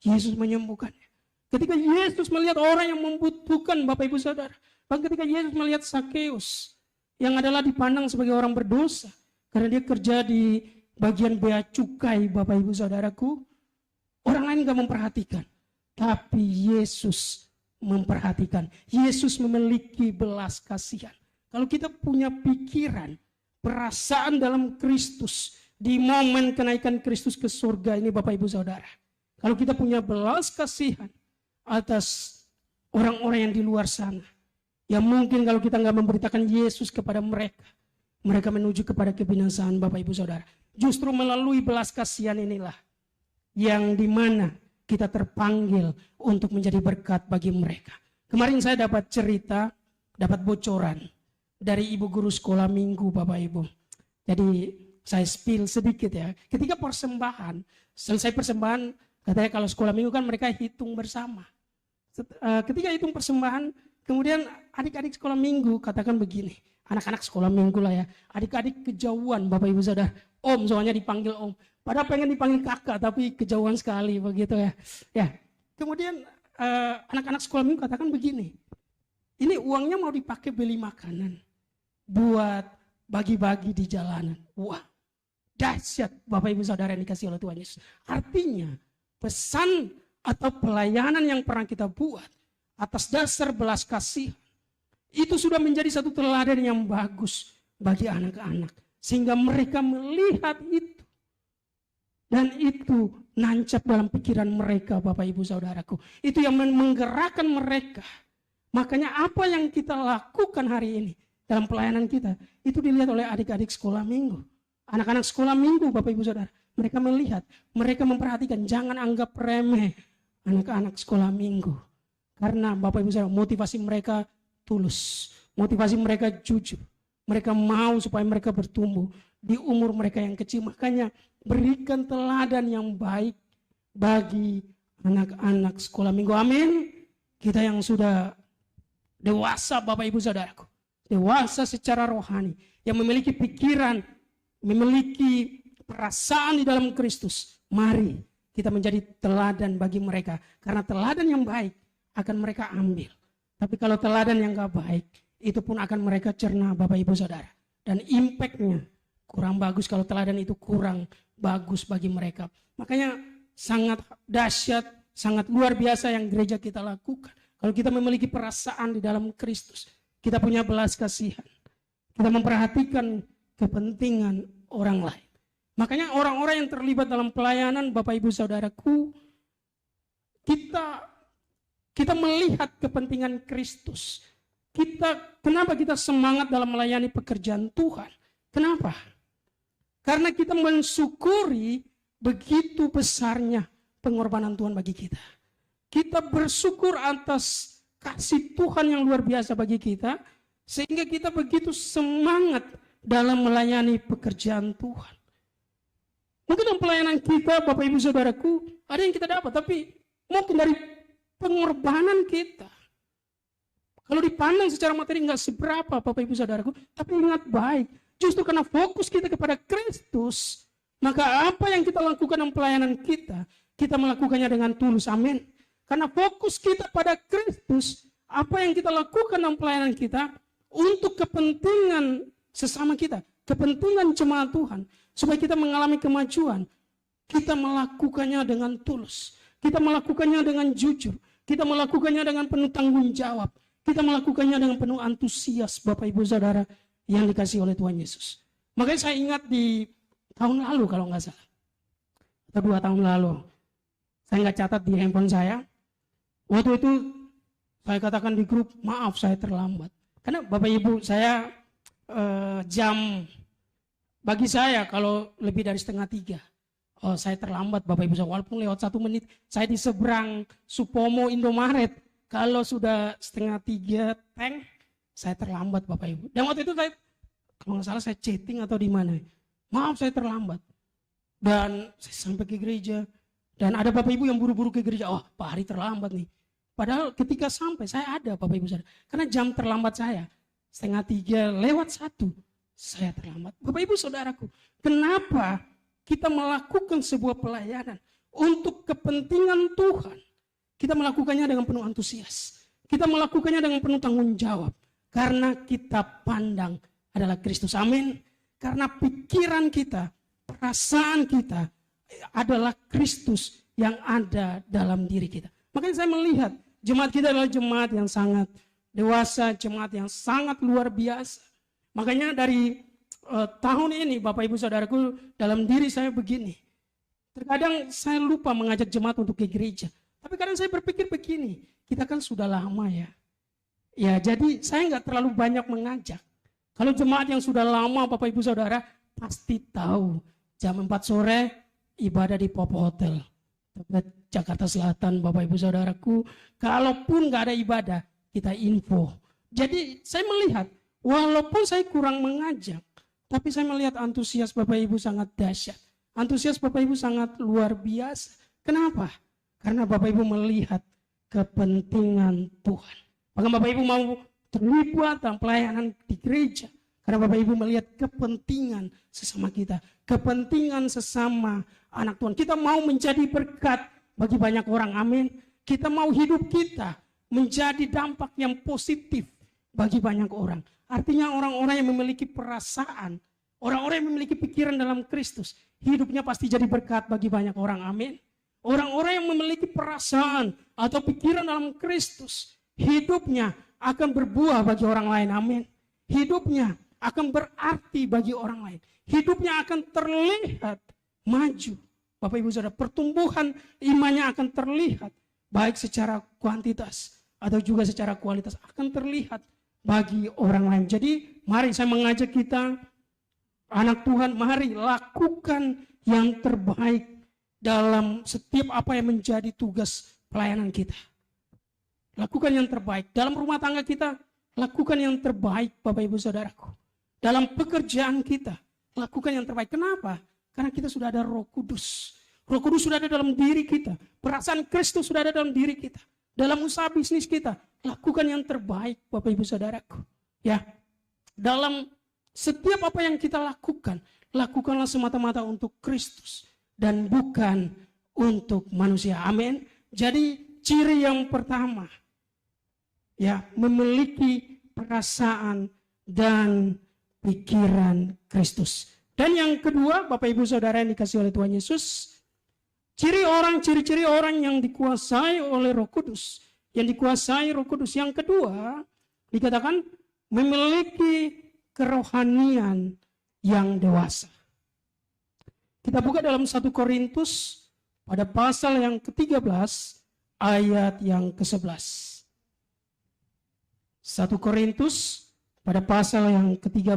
Yesus menyembuhkannya. Ketika Yesus melihat orang yang membutuhkan, Bapak Ibu Saudara. Bahkan ketika Yesus melihat Sakeus, yang adalah dipandang sebagai orang berdosa, karena dia kerja di bagian bea cukai, Bapak Ibu Saudaraku, orang lain gak memperhatikan, tapi Yesus memperhatikan. Yesus memiliki belas kasihan. Kalau kita punya pikiran, perasaan dalam Kristus, di momen kenaikan Kristus ke surga ini Bapak Ibu Saudara. Kalau kita punya belas kasihan atas orang-orang yang di luar sana, yang mungkin kalau kita gak memberitakan Yesus kepada mereka, mereka menuju kepada kebinasaan, Bapak Ibu Saudara. Justru melalui belas kasihan inilah yang dimana kita terpanggil untuk menjadi berkat bagi mereka. Kemarin saya dapat cerita, dapat bocoran dari ibu guru sekolah minggu, Bapak Ibu. Jadi saya spill sedikit ya. Ketika persembahan, selesai persembahan, katanya kalau sekolah minggu kan mereka hitung bersama. Ketika hitung persembahan, kemudian adik-adik sekolah minggu katakan begini, anak-anak sekolah minggu lah ya, adik-adik kejauhan, Bapak Ibu Saudara. Om, soalnya dipanggil om. Padahal pengen dipanggil kakak, tapi kejauhan sekali begitu ya. Ya. Kemudian anak-anak sekolah minggu katakan begini, ini uangnya mau dipakai beli makanan, buat bagi-bagi di jalanan. Wah, dahsyat Bapak Ibu Saudara yang dikasih oleh Tuhan Yesus. Artinya pesan atau pelayanan yang pernah kita buat atas dasar belas kasih, itu sudah menjadi satu teladan yang bagus bagi anak-anak. Sehingga mereka melihat itu. Dan itu nancap dalam pikiran mereka, Bapak Ibu Saudaraku. Itu yang menggerakkan mereka. Makanya apa yang kita lakukan hari ini dalam pelayanan kita, itu dilihat oleh adik-adik sekolah minggu. Anak-anak sekolah minggu, Bapak Ibu Saudara. Mereka melihat, mereka memperhatikan, jangan anggap remeh anak-anak sekolah minggu. Karena Bapak Ibu Saudara, motivasi mereka tulus. Motivasi mereka jujur. Mereka mau supaya mereka bertumbuh di umur mereka yang kecil. Makanya berikan teladan yang baik bagi anak-anak sekolah minggu. Amin. Kita yang sudah dewasa, Bapak Ibu Saudaraku, dewasa secara rohani, yang memiliki pikiran, memiliki perasaan di dalam Kristus, mari kita menjadi teladan bagi mereka. Karena teladan yang baik akan mereka ambil. Tapi kalau teladan yang gak baik, itu pun akan mereka cerna, Bapak Ibu Saudara. Dan impactnya kurang bagus kalau teladan itu kurang bagus bagi mereka. Makanya sangat dahsyat, sangat luar biasa yang gereja kita lakukan. Kalau kita memiliki perasaan di dalam Kristus, kita punya belas kasihan, kita memperhatikan kepentingan orang lain. Makanya orang-orang yang terlibat dalam pelayanan, Bapak Ibu Saudaraku, kita melihat kepentingan Kristus. Kenapa kita semangat dalam melayani pekerjaan Tuhan? Kenapa? Karena kita mensyukuri begitu besarnya pengorbanan Tuhan bagi kita. Kita bersyukur atas kasih Tuhan yang luar biasa bagi kita, sehingga kita begitu semangat dalam melayani pekerjaan Tuhan. Mungkin dalam pelayanan kita, Bapak Ibu Saudaraku, ada yang kita dapat, tapi mungkin dari pengorbanan kita. Kalau dipandang secara materi nggak seberapa, Bapak Ibu Saudaraku, tapi ingat baik, justru karena fokus kita kepada Kristus, maka apa yang kita lakukan dalam pelayanan kita melakukannya dengan tulus. Amin. Karena fokus kita pada Kristus, apa yang kita lakukan dalam pelayanan kita untuk kepentingan sesama kita, kepentingan jemaat Tuhan, supaya kita mengalami kemajuan, kita melakukannya dengan tulus, kita melakukannya dengan jujur, kita melakukannya dengan penuh tanggung jawab, kita melakukannya dengan penuh antusias, Bapak Ibu Saudara yang dikasihi oleh Tuhan Yesus. Makanya saya ingat di tahun lalu kalau nggak salah, atau 2 tahun lalu, saya nggak catat di handphone saya. Waktu itu saya katakan di grup, maaf saya terlambat. Karena Bapak Ibu saya jam, bagi saya kalau lebih dari 2:30, saya terlambat Bapak Ibu saya. Walaupun lewat 1 menit, saya di seberang Supomo Indomaret. Kalau sudah 2:30 tank, saya terlambat Bapak Ibu. Dan waktu itu saya, kalau nggak salah saya chatting atau di mana, maaf saya terlambat. Dan saya sampai ke gereja. Dan ada Bapak Ibu yang buru-buru ke gereja, oh Pak Hari terlambat nih. Padahal ketika sampai saya ada Bapak Ibu Saudara. Karena jam terlambat saya 2:30 lewat 1, saya terlambat. Bapak Ibu Saudaraku, kenapa kita melakukan sebuah pelayanan untuk kepentingan Tuhan? Kita melakukannya dengan penuh antusias. Kita melakukannya dengan penuh tanggung jawab. Karena kita pandang adalah Kristus. Amin. Karena pikiran kita, perasaan kita adalah Kristus yang ada dalam diri kita. Makanya saya melihat jemaat kita adalah jemaat yang sangat dewasa, jemaat yang sangat luar biasa. Makanya dari tahun ini Bapak Ibu Saudaraku, dalam diri saya begini. Terkadang saya lupa mengajak jemaat untuk ke gereja. Tapi kadang saya berpikir begini, kita kan sudah lama ya. Ya jadi saya nggak terlalu banyak mengajak. Kalau jemaat yang sudah lama Bapak Ibu Saudara pasti tahu jam 4 sore ibadah di Pop Hotel Jakarta Selatan, Bapak Ibu Saudaraku. Kalaupun nggak ada ibadah, kita info. Jadi saya melihat, walaupun saya kurang mengajak, tapi saya melihat antusias Bapak Ibu sangat dahsyat. Antusias Bapak Ibu sangat luar biasa. Kenapa? Karena Bapak Ibu melihat kepentingan Tuhan. Maka Bapak Ibu mau terlibat dalam pelayanan di gereja. Karena Bapak Ibu melihat kepentingan sesama kita. Kepentingan sesama anak Tuhan. Kita mau menjadi berkat bagi banyak orang. Amin. Kita mau hidup kita menjadi dampak yang positif bagi banyak orang. Artinya orang-orang yang memiliki perasaan, orang-orang yang memiliki pikiran dalam Kristus, hidupnya pasti jadi berkat bagi banyak orang. Amin. Orang-orang yang memiliki perasaan atau pikiran dalam Kristus, hidupnya akan berbuah bagi orang lain. Amin. Hidupnya akan berarti bagi orang lain. Hidupnya akan terlihat maju. Bapak Ibu Saudara, pertumbuhan imannya akan terlihat baik secara kuantitas atau juga secara kualitas, akan terlihat bagi orang lain. Jadi mari saya mengajak kita anak Tuhan, mari lakukan yang terbaik dalam setiap apa yang menjadi tugas pelayanan kita. Lakukan yang terbaik dalam rumah tangga kita, lakukan yang terbaik Bapak Ibu Saudaraku. Dalam pekerjaan kita, lakukan yang terbaik. Kenapa? Karena kita sudah ada Roh Kudus. Roh Kudus sudah ada dalam diri kita. Perasaan Kristus sudah ada dalam diri kita. Dalam usaha bisnis kita, lakukan yang terbaik Bapak Ibu Saudaraku. Ya, dalam setiap apa yang kita lakukan, lakukanlah semata-mata untuk Kristus dan bukan untuk manusia. Amin. Jadi ciri yang pertama, ya, memiliki perasaan dan pikiran Kristus. Dan yang kedua, Bapak Ibu Saudara yang dikasihi oleh Tuhan Yesus, ciri-ciri orang yang dikuasai oleh Roh Kudus, yang dikuasai Roh Kudus. Yang kedua, dikatakan memiliki kerohanian yang dewasa. Kita buka dalam 1 Korintus pada pasal yang ke-13 ayat yang ke-11. 1 Korintus pada pasal yang ke-13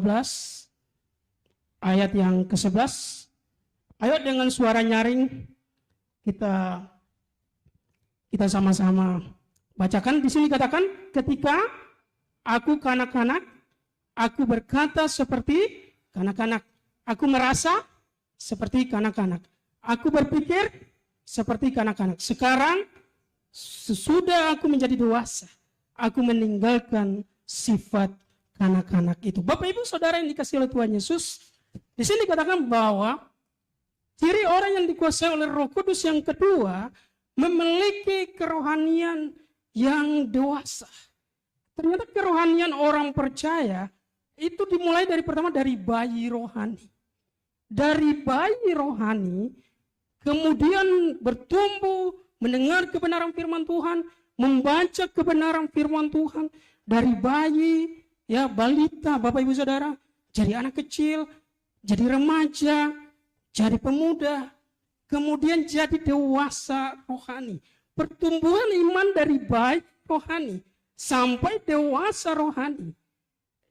ayat yang ke-11. Ayo dengan suara nyaring kita sama-sama bacakan. Di sini katakan, ketika aku kanak-kanak, aku berkata seperti kanak-kanak. Aku merasa seperti kanak-kanak. Aku berpikir seperti kanak-kanak. Sekarang sesudah aku menjadi dewasa, aku meninggalkan sifat kanak-kanak itu. Bapak Ibu Saudara yang dikasihi oleh Tuhan Yesus, di sini dikatakan bahwa ciri orang yang dikuasai oleh Roh Kudus yang kedua memiliki kerohanian yang dewasa. Ternyata kerohanian orang percaya itu dimulai dari pertama dari bayi rohani. Dari bayi rohani kemudian bertumbuh mendengar kebenaran firman Tuhan, membaca kebenaran firman Tuhan dari bayi, ya balita, Bapak Ibu Saudara, jadi anak kecil, jadi remaja, jadi pemuda, kemudian jadi dewasa rohani. Pertumbuhan iman dari bayi rohani sampai dewasa rohani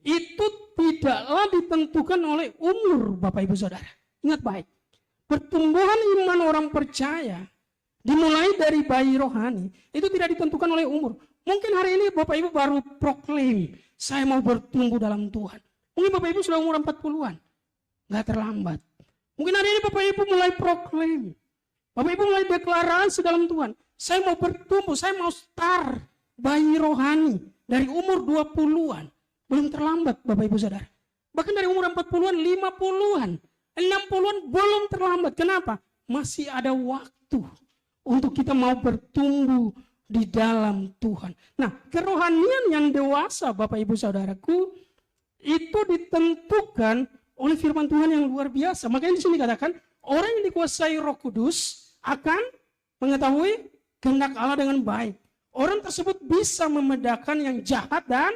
itu tidaklah ditentukan oleh umur, Bapak Ibu Saudara. Ingat baik, pertumbuhan iman orang percaya dimulai dari bayi rohani, itu tidak ditentukan oleh umur. Mungkin hari ini Bapak Ibu baru proklaim, saya mau bertumbuh dalam Tuhan. Mungkin Bapak Ibu sudah umur 40-an. Nggak terlambat. Mungkin hari ini Bapak Ibu mulai proklaim. Bapak Ibu mulai deklarasi dalam Tuhan. Saya mau bertumbuh, saya mau start bayi rohani dari umur 20-an. Belum terlambat Bapak Ibu Saudara. Bahkan dari umur 40-an, 50-an, 60-an belum terlambat. Kenapa? Masih ada waktu untuk kita mau bertumbuh di dalam Tuhan. Nah, kerohanian yang dewasa Bapak Ibu Saudaraku itu ditentukan oleh firman Tuhan yang luar biasa. Makanya di sini katakan, orang yang dikuasai Roh Kudus akan mengetahui kehendak Allah dengan baik. Orang tersebut bisa membedakan yang jahat dan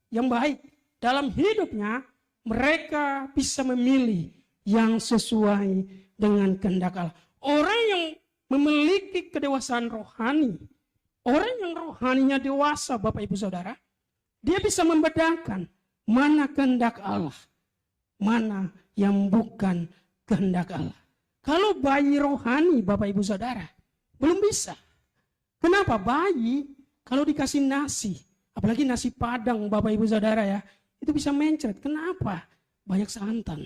yang baik. Dalam hidupnya mereka bisa memilih yang sesuai dengan kehendak Allah. Orang yang memiliki kedewasaan rohani, orang yang rohaninya dewasa Bapak Ibu Saudara, dia bisa membedakan mana kehendak Allah, mana yang bukan kehendak Allah. Kalau bayi rohani Bapak Ibu Saudara, belum bisa. Kenapa? Bayi kalau dikasih nasi, apalagi nasi padang Bapak Ibu Saudara ya, itu bisa mencret. Kenapa? Banyak santan.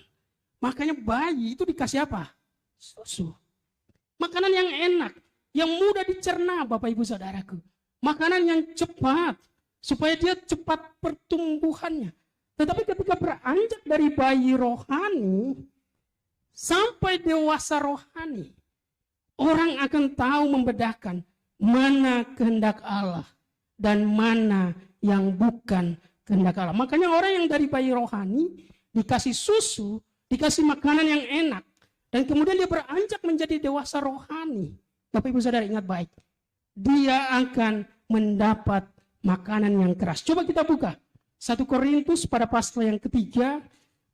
Makanya bayi itu dikasih apa? Susu. Makanan yang enak, yang mudah dicerna Bapak Ibu Saudaraku. Makanan yang cepat, supaya dia cepat pertumbuhannya. Tetapi ketika beranjak dari bayi rohani sampai dewasa rohani, orang akan tahu membedakan mana kehendak Allah dan mana yang bukan kehendak Allah. Makanya orang yang dari bayi rohani dikasih susu, dikasih makanan yang enak, dan kemudian dia beranjak menjadi dewasa rohani. Bapak Ibu Saudara ingat baik, dia akan mendapat makanan yang keras. Coba kita buka 1 Korintus pada pasal yang ketiga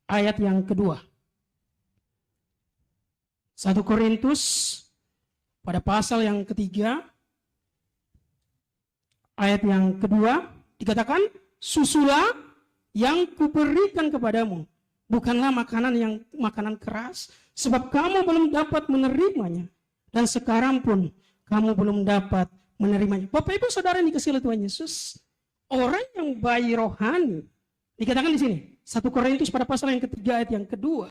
ayat yang kedua. 1 Korintus pada pasal yang ketiga ayat yang kedua dikatakan, susulah yang kuberikan kepadamu, bukanlah makanan keras, sebab kamu belum dapat menerimanya, dan sekarang pun kamu belum dapat menerimanya. Bapak Ibu Saudara yang dikasihi oleh Tuhan Yesus, orang yang bayi rohani, dikatakan di sini 1 Korintus pada pasal yang ketiga ayat yang kedua,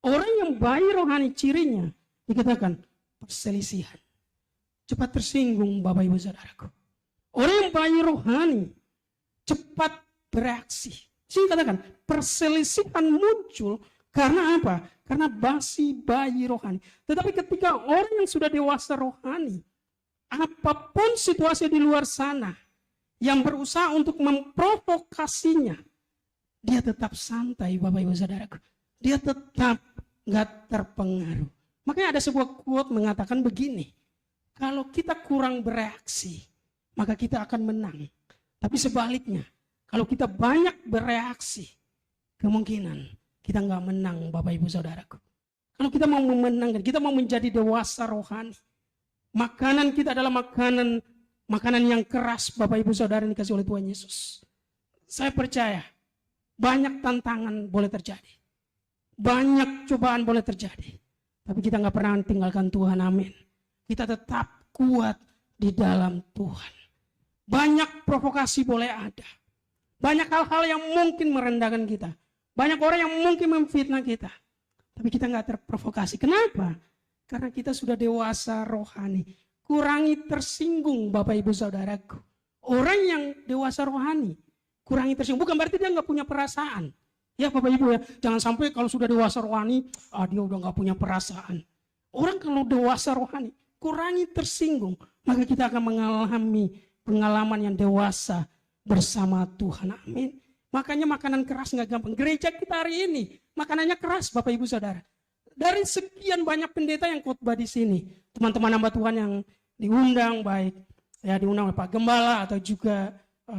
orang yang bayi rohani cirinya dikatakan perselisihan, cepat tersinggung Bapak Ibu Saudaraku. Orang yang bayi rohani cepat bereaksi. Sini katakan perselisihan muncul karena apa? Karena bayi rohani. Tetapi ketika orang yang sudah dewasa rohani, apapun situasi di luar sana yang berusaha untuk memprovokasinya, dia tetap santai Bapak Ibu Saudaraku. Dia tetap nggak terpengaruh. Makanya ada sebuah quote mengatakan begini, kalau kita kurang bereaksi, maka kita akan menang. Tapi sebaliknya, kalau kita banyak bereaksi, kemungkinan kita nggak menang Bapak Ibu Saudaraku. Kalau kita mau memenangkan, kita mau menjadi dewasa rohani, makanan kita adalah makanan yang keras Bapak Ibu Saudara yang dikasih oleh Tuhan Yesus. Saya percaya banyak tantangan boleh terjadi. Banyak cobaan boleh terjadi. Tapi kita nggak pernah tinggalkan Tuhan, amin. Kita tetap kuat di dalam Tuhan. Banyak provokasi boleh ada. Banyak hal-hal yang mungkin merendahkan kita. Banyak orang yang mungkin memfitnah kita. Tapi kita nggak terprovokasi. Kenapa? Karena kita sudah dewasa rohani. Kurangi tersinggung Bapak Ibu Saudaraku. Orang yang dewasa rohani, kurangi tersinggung. Bukan berarti dia nggak punya perasaan. Ya Bapak Ibu ya, jangan sampai kalau sudah dewasa rohani, dia udah nggak punya perasaan. Orang kalau dewasa rohani, kurangi tersinggung, maka kita akan mengalami pengalaman yang dewasa bersama Tuhan. Amin. Makanya makanan keras nggak gampang. Gereja kita hari ini makanannya keras, Bapak Ibu Saudara. Dari sekian banyak pendeta yang khotbah di sini, teman-teman hamba Tuhan yang diundang, baik ya diundang oleh Pak Gembala atau juga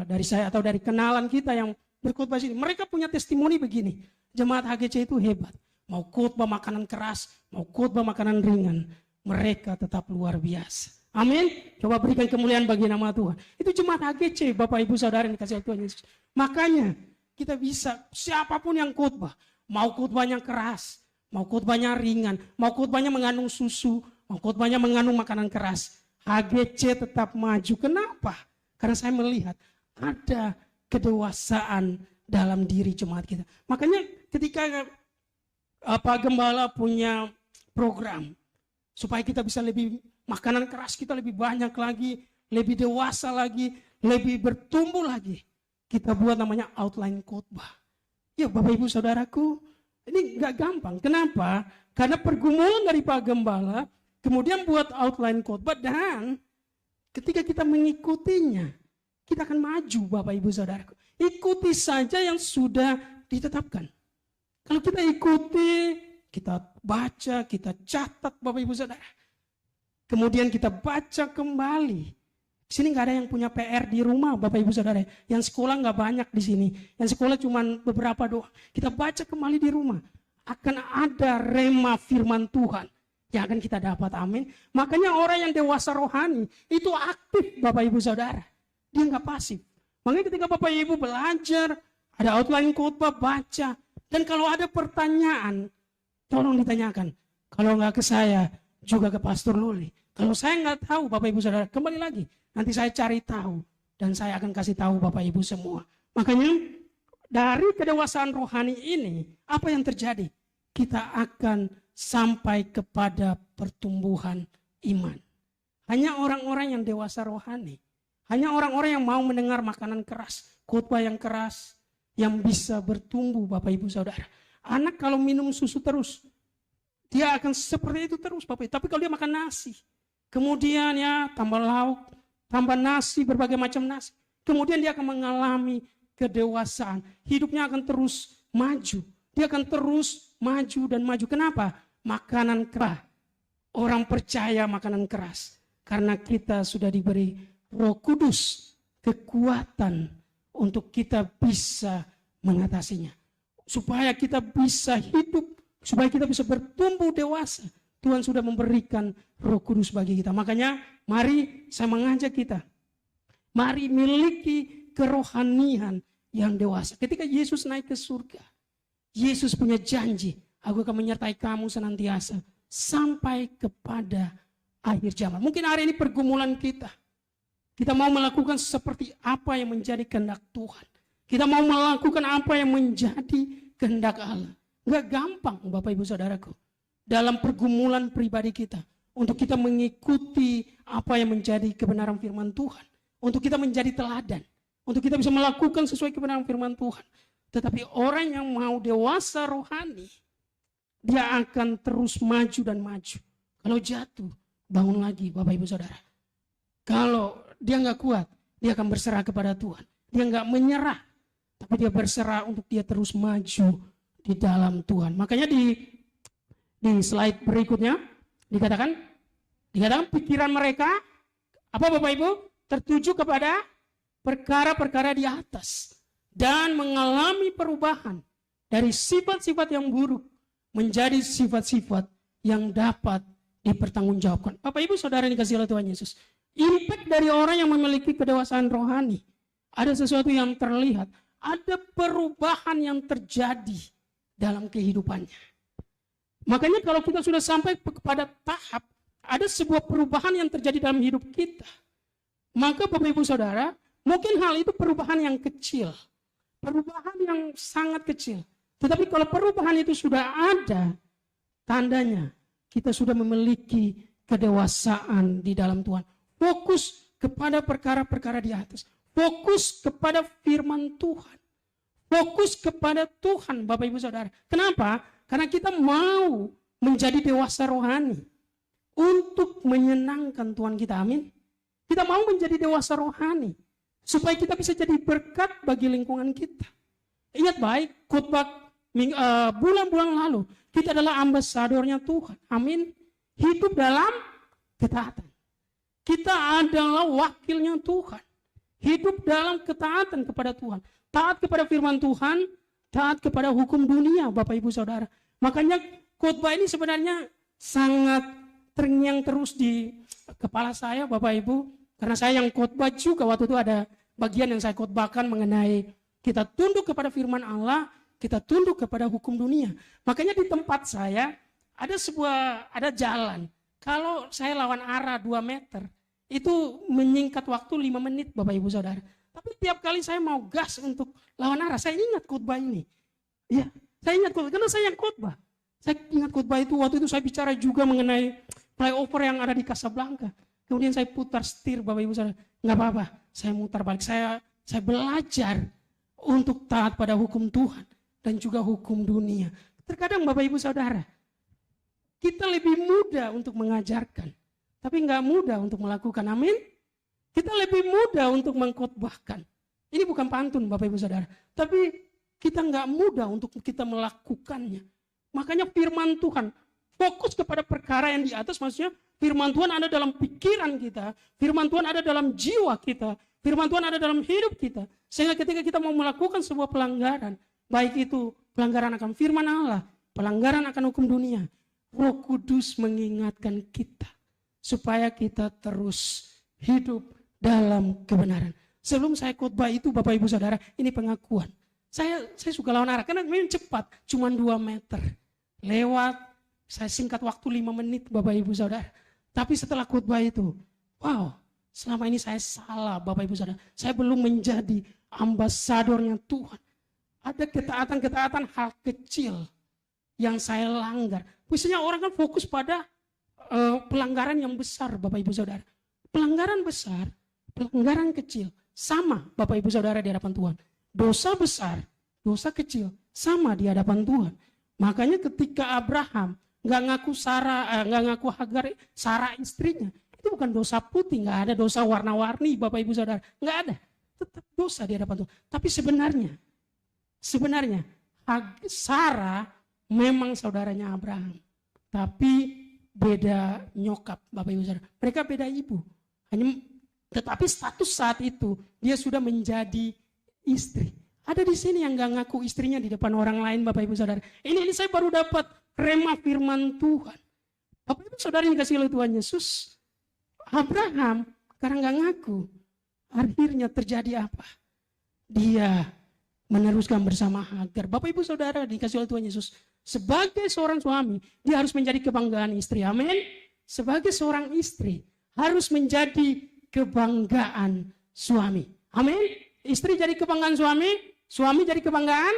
dari saya atau dari kenalan kita yang berkhotbah sini, mereka punya testimoni begini. Jemaat HGC itu hebat. Mau khotbah makanan keras, mau khotbah makanan ringan, mereka tetap luar biasa. Amin. Coba berikan kemuliaan bagi nama Tuhan. Itu jemaat HGC, Bapak Ibu Saudara yang dikasihi Tuhan Yesus. Makanya kita bisa, siapapun yang khotbah, mau khotbahnya keras, mau khotbahnya ringan, mau khotbahnya mengandung susu, mau khotbahnya mengandung makanan keras, HGC tetap maju. Kenapa? Karena saya melihat ada kedewasaan dalam diri jemaat kita. Makanya ketika Pak Gembala punya program supaya kita bisa lebih, makanan keras kita lebih banyak lagi, lebih dewasa lagi, lebih bertumbuh lagi, kita buat namanya outline khotbah. Ya Bapak Ibu Saudaraku, ini gak gampang. Kenapa? Karena pergumulan dari Pak Gembala, kemudian buat outline khotbah, dan ketika kita mengikutinya, kita akan maju Bapak Ibu Saudaraku. Ikuti saja yang sudah ditetapkan. Kalau kita ikuti, kita baca, kita catat Bapak Ibu Saudara. Kemudian kita baca kembali. Di sini nggak ada yang punya PR di rumah Bapak Ibu Saudara. Yang sekolah nggak banyak di sini. Yang sekolah cuma beberapa doang. Kita baca kembali di rumah. Akan ada rema firman Tuhan yang akan kita dapat, amin. Makanya orang yang dewasa rohani itu aktif Bapak Ibu Saudara. Dia nggak pasif. Makanya ketika Bapak Ibu belajar, ada outline khotbah, baca. Dan kalau ada pertanyaan, tolong ditanyakan. Kalau nggak ke saya, juga ke Pastor Luli. Kalau saya nggak tahu Bapak Ibu Saudara, kembali lagi. Nanti saya cari tahu. Dan saya akan kasih tahu Bapak Ibu semua. Makanya dari kedewasaan rohani ini, apa yang terjadi? Kita akan sampai kepada pertumbuhan iman. Hanya orang-orang yang dewasa rohani. Hanya orang-orang yang mau mendengar makanan keras, khotbah yang keras, yang bisa bertumbuh Bapak Ibu Saudara. Anak kalau minum susu terus, dia akan seperti itu terus Bapak Ibu. Tapi kalau dia makan nasi, kemudian ya tambah lauk, tambah nasi, berbagai macam nasi. Kemudian dia akan mengalami kedewasaan. Hidupnya akan terus maju. Dia akan terus maju dan maju. Kenapa? Makanan keras. Orang percaya makanan keras. Karena kita sudah diberi Roh Kudus, kekuatan untuk kita bisa mengatasinya. Supaya kita bisa hidup, supaya kita bisa bertumbuh dewasa. Tuhan sudah memberikan Roh Kudus bagi kita. Makanya mari saya mengajak kita. Mari miliki kerohanian yang dewasa. Ketika Yesus naik ke surga, Yesus punya janji, aku akan menyertai kamu senantiasa sampai kepada akhir zaman. Mungkin hari ini pergumulan kita. Kita mau melakukan seperti apa yang menjadi kehendak Tuhan. Kita mau melakukan apa yang menjadi kehendak Allah. Enggak gampang Bapak Ibu Saudaraku. Dalam pergumulan pribadi kita. Untuk kita mengikuti apa yang menjadi kebenaran firman Tuhan. Untuk kita menjadi teladan. Untuk kita bisa melakukan sesuai kebenaran firman Tuhan. Tetapi orang yang mau dewasa rohani, dia akan terus maju dan maju. Kalau jatuh, bangun lagi Bapak Ibu Saudara. Kalau dia nggak kuat, dia akan berserah kepada Tuhan. Dia nggak menyerah, tapi dia berserah untuk dia terus maju di dalam Tuhan. Makanya di slide berikutnya dikatakan pikiran mereka apa Bapak Ibu tertuju kepada perkara-perkara di atas dan mengalami perubahan dari sifat-sifat yang buruk menjadi sifat-sifat yang dapat dipertanggungjawabkan. Bapak Ibu Saudara yang dikasihi oleh Tuhan Yesus. Impact dari orang yang memiliki kedewasaan rohani. Ada sesuatu yang terlihat. ada perubahan yang terjadi dalam kehidupannya. Makanya kalau kita sudah sampai kepada tahap ada sebuah perubahan yang terjadi dalam hidup kita, maka Bapak Ibu Saudara, mungkin hal itu perubahan yang kecil, perubahan yang sangat kecil. Tetapi kalau perubahan itu sudah ada, tandanya kita sudah memiliki kedewasaan di dalam Tuhan. Fokus kepada perkara-perkara di atas. Fokus kepada firman Tuhan. Fokus kepada Tuhan, Bapak Ibu Saudara. Kenapa? Karena kita mau menjadi dewasa rohani untuk menyenangkan Tuhan kita. Amin. Kita mau menjadi dewasa rohani supaya kita bisa jadi berkat bagi lingkungan kita. Ingat baik, khotbah bulan-bulan lalu, kita adalah ambasadornya Tuhan. Amin. Hidup dalam ketaatan. Kita adalah wakilnya Tuhan. Hidup dalam ketaatan kepada Tuhan. Taat kepada firman Tuhan, taat kepada hukum dunia, Bapak Ibu Saudara. Makanya khotbah ini sebenarnya sangat terngiang terus di kepala saya, Bapak Ibu. Karena saya yang khotbah juga, waktu itu ada bagian yang saya khotbahkan mengenai kita tunduk kepada firman Allah, kita tunduk kepada hukum dunia. Makanya di tempat saya ada jalan. Kalau saya lawan arah 2 meter, itu menyingkat waktu 5 menit, Bapak Ibu Saudara. Tapi tiap kali saya mau gas untuk lawan arah, saya ingat khotbah ini. Ya, saya ingat khotbah, karena saya yang khotbah. Saya ingat khotbah itu, waktu itu saya bicara juga mengenai flyover yang ada di Casablanca. Kemudian saya putar setir, Bapak Ibu Saudara. Nggak apa-apa, saya mutar balik. Saya belajar untuk taat pada hukum Tuhan dan juga hukum dunia. Terkadang Bapak Ibu Saudara, kita lebih mudah untuk mengajarkan, tapi nggak mudah untuk melakukan. Amin. Kita lebih mudah untuk mengkhotbahkan. Ini bukan pantun Bapak Ibu Saudara, tapi kita nggak mudah untuk kita melakukannya. Makanya firman Tuhan, fokus kepada perkara yang di atas, maksudnya firman Tuhan ada dalam pikiran kita, firman Tuhan ada dalam jiwa kita, firman Tuhan ada dalam hidup kita. Sehingga ketika kita mau melakukan sebuah pelanggaran, baik itu pelanggaran akan firman Allah, pelanggaran akan hukum dunia, Roh Kudus mengingatkan kita supaya kita terus hidup dalam kebenaran. Sebelum saya khotbah itu, Bapak Ibu Saudara, ini pengakuan. Saya suka lawan arah karena memang cepat, cuma 2 meter. Lewat, saya singkat waktu 5 menit, Bapak Ibu Saudara. Tapi setelah khotbah itu, wow, selama ini saya salah, Bapak Ibu Saudara. Saya belum menjadi ambasadornya Tuhan. Ada ketaatan-ketaatan hal kecil yang saya langgar. Biasanya orang kan fokus pada pelanggaran yang besar, Bapak Ibu Saudara. Pelanggaran besar, pelanggaran kecil, sama Bapak Ibu Saudara di hadapan Tuhan. Dosa besar, dosa kecil, sama di hadapan Tuhan. Makanya ketika Abraham nggak ngaku Hagar, Sarah istrinya, itu bukan dosa putih, nggak ada dosa warna-warni, Bapak Ibu Saudara, nggak ada. Tetap dosa di hadapan Tuhan. Tapi sebenarnya Sarah memang saudaranya Abraham, tapi beda nyokap, Bapak Ibu Saudara. Mereka beda ibu. Tetapi status saat itu dia sudah menjadi istri. Ada di sini yang nggak ngaku istrinya di depan orang lain, Bapak Ibu Saudara. Ini saya baru dapat rema firman Tuhan. Bapak Ibu Saudara yang dikasih oleh Tuhan Yesus, Abraham karena nggak ngaku, akhirnya terjadi apa? Dia meneruskan bersama Hagar. Bapak Ibu Saudara dikasih oleh Tuhan Yesus, sebagai seorang suami, dia harus menjadi kebanggaan istri. Amin. Sebagai seorang istri, harus menjadi kebanggaan suami. Amin. Istri jadi kebanggaan suami, suami jadi kebanggaan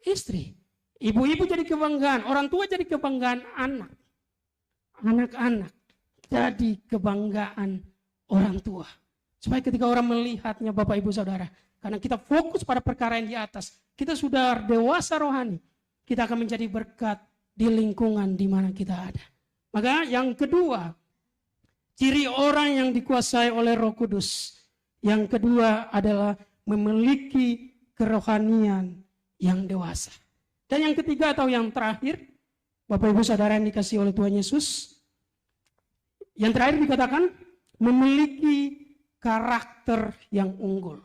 istri. Ibu-ibu jadi kebanggaan, orang tua jadi kebanggaan anak. Anak-anak jadi kebanggaan orang tua. Supaya ketika orang melihatnya, Bapak Ibu Saudara, karena kita fokus pada perkara yang di atas, kita sudah dewasa rohani, kita akan menjadi berkat di lingkungan di mana kita ada. Maka yang kedua, ciri orang yang dikuasai oleh Roh Kudus. Yang kedua adalah memiliki kerohanian yang dewasa. Dan yang ketiga atau yang terakhir, Bapak Ibu Saudara yang dikasih oleh Tuhan Yesus, yang terakhir dikatakan memiliki karakter yang unggul.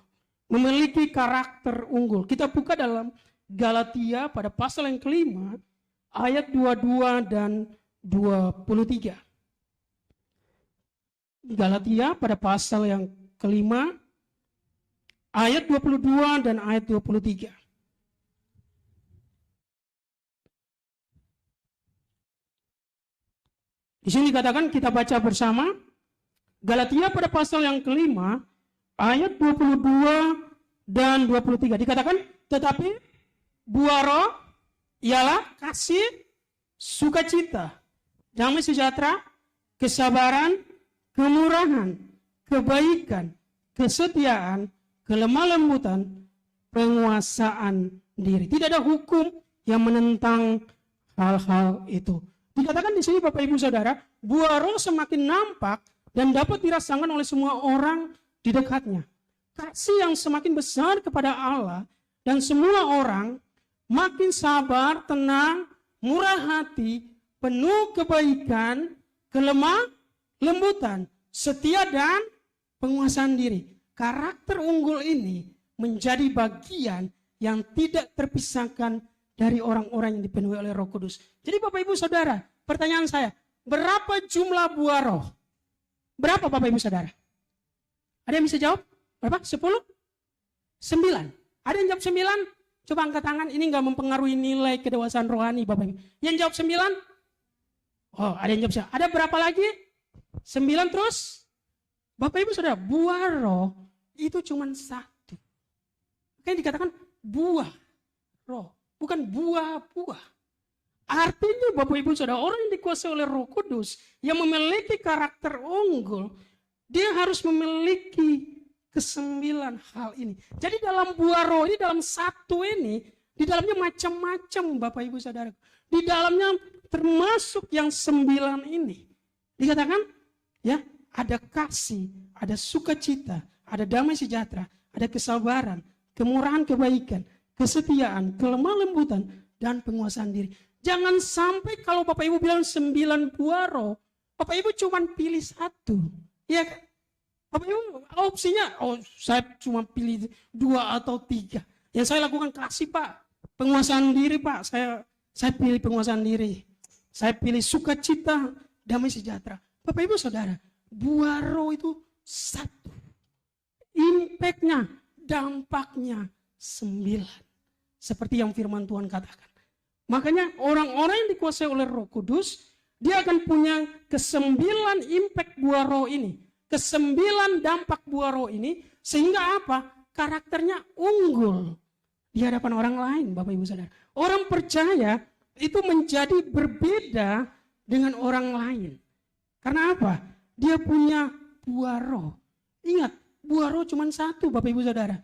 Memiliki karakter unggul. Kita buka dalam Galatia pada pasal yang kelima, ayat 22 dan 23. Galatia pada pasal yang kelima, ayat 22 dan ayat 23. Di sini dikatakan, kita baca bersama Galatia pada pasal yang kelima ayat 22 dan 23. Dikatakan, tetapi buah roh ialah kasih, sukacita, damai sejahtera, kesabaran, kemurahan, kebaikan, kesetiaan, kelemah lembutan, penguasaan diri. Tidak ada hukum yang menentang hal-hal itu. Dikatakan di sini Bapak Ibu Saudara, buah roh semakin nampak dan dapat dirasakan oleh semua orang di dekatnya. Kasih yang semakin besar kepada Allah dan semua orang, makin sabar, tenang, murah hati, penuh kebaikan, kelemah lembutan, setia dan penguasaan diri. Karakter unggul ini menjadi bagian yang tidak terpisahkan dari orang-orang yang dipenuhi oleh Roh Kudus. Jadi Bapak Ibu Saudara, pertanyaan saya, berapa jumlah buah roh? Berapa Bapak Ibu Saudara? Ada yang bisa jawab? Berapa? 10? 9. Ada yang jawab 9? Coba angkat tangan, ini nggak mempengaruhi nilai kedewasaan rohani Bapak Ibu. Yang jawab 9? Oh, ada yang jawab 9. Ada berapa lagi? 9 terus? Bapak Ibu Saudara, buah roh itu cuma satu. Makanya dikatakan buah roh, bukan buah-buah. Artinya Bapak Ibu Saudara, orang yang dikuasai oleh Roh Kudus, yang memiliki karakter unggul, dia harus memiliki ke-9 hal ini. Jadi dalam buah roh ini, dalam satu ini, di dalamnya macam-macam Bapak Ibu Saudara. Di dalamnya termasuk yang 9 ini. Dikatakan, ya, ada kasih, ada sukacita, ada damai sejahtera, ada kesabaran, kemurahan, kebaikan, kesetiaan, kelemah lembutan, dan penguasaan diri. Jangan sampai kalau Bapak Ibu bilang 9 buah roh, Bapak Ibu cuma pilih satu. Ya kan? Bapak Ibu opsinya, oh saya cuma pilih 2 atau 3. Yang saya lakukan kasih Pak, penguasaan diri Pak, saya pilih penguasaan diri. Saya pilih sukacita, damai sejahtera. Bapak Ibu Saudara, buah roh itu satu. Impactnya, dampaknya 9. Seperti yang firman Tuhan katakan. Makanya orang-orang yang dikuasai oleh Roh Kudus, dia akan punya ke-9 impact buah roh ini. Ke-9 dampak buah roh ini, sehingga apa? Karakternya unggul di hadapan orang lain, Bapak Ibu Saudara. Orang percaya itu menjadi berbeda dengan orang lain. Karena apa? Dia punya buah roh. Ingat, buah roh cuma satu Bapak Ibu Saudara.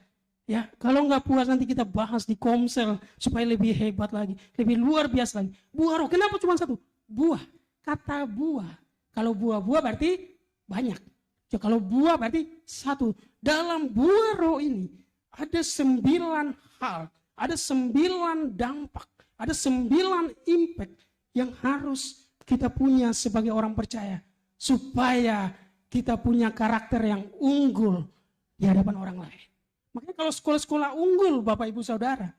Ya, kalau nggak puas nanti kita bahas di Komsel supaya lebih hebat lagi, lebih luar biasa lagi. Buah roh, kenapa cuma satu? Buah, kata buah. Kalau buah-buah berarti banyak. Ya, kalau buah berarti satu. Dalam buah roh ini ada 9 hal, ada 9 dampak, ada 9 impact yang harus kita punya sebagai orang percaya. Supaya kita punya karakter yang unggul di hadapan orang lain. Makanya kalau sekolah-sekolah unggul Bapak Ibu Saudara,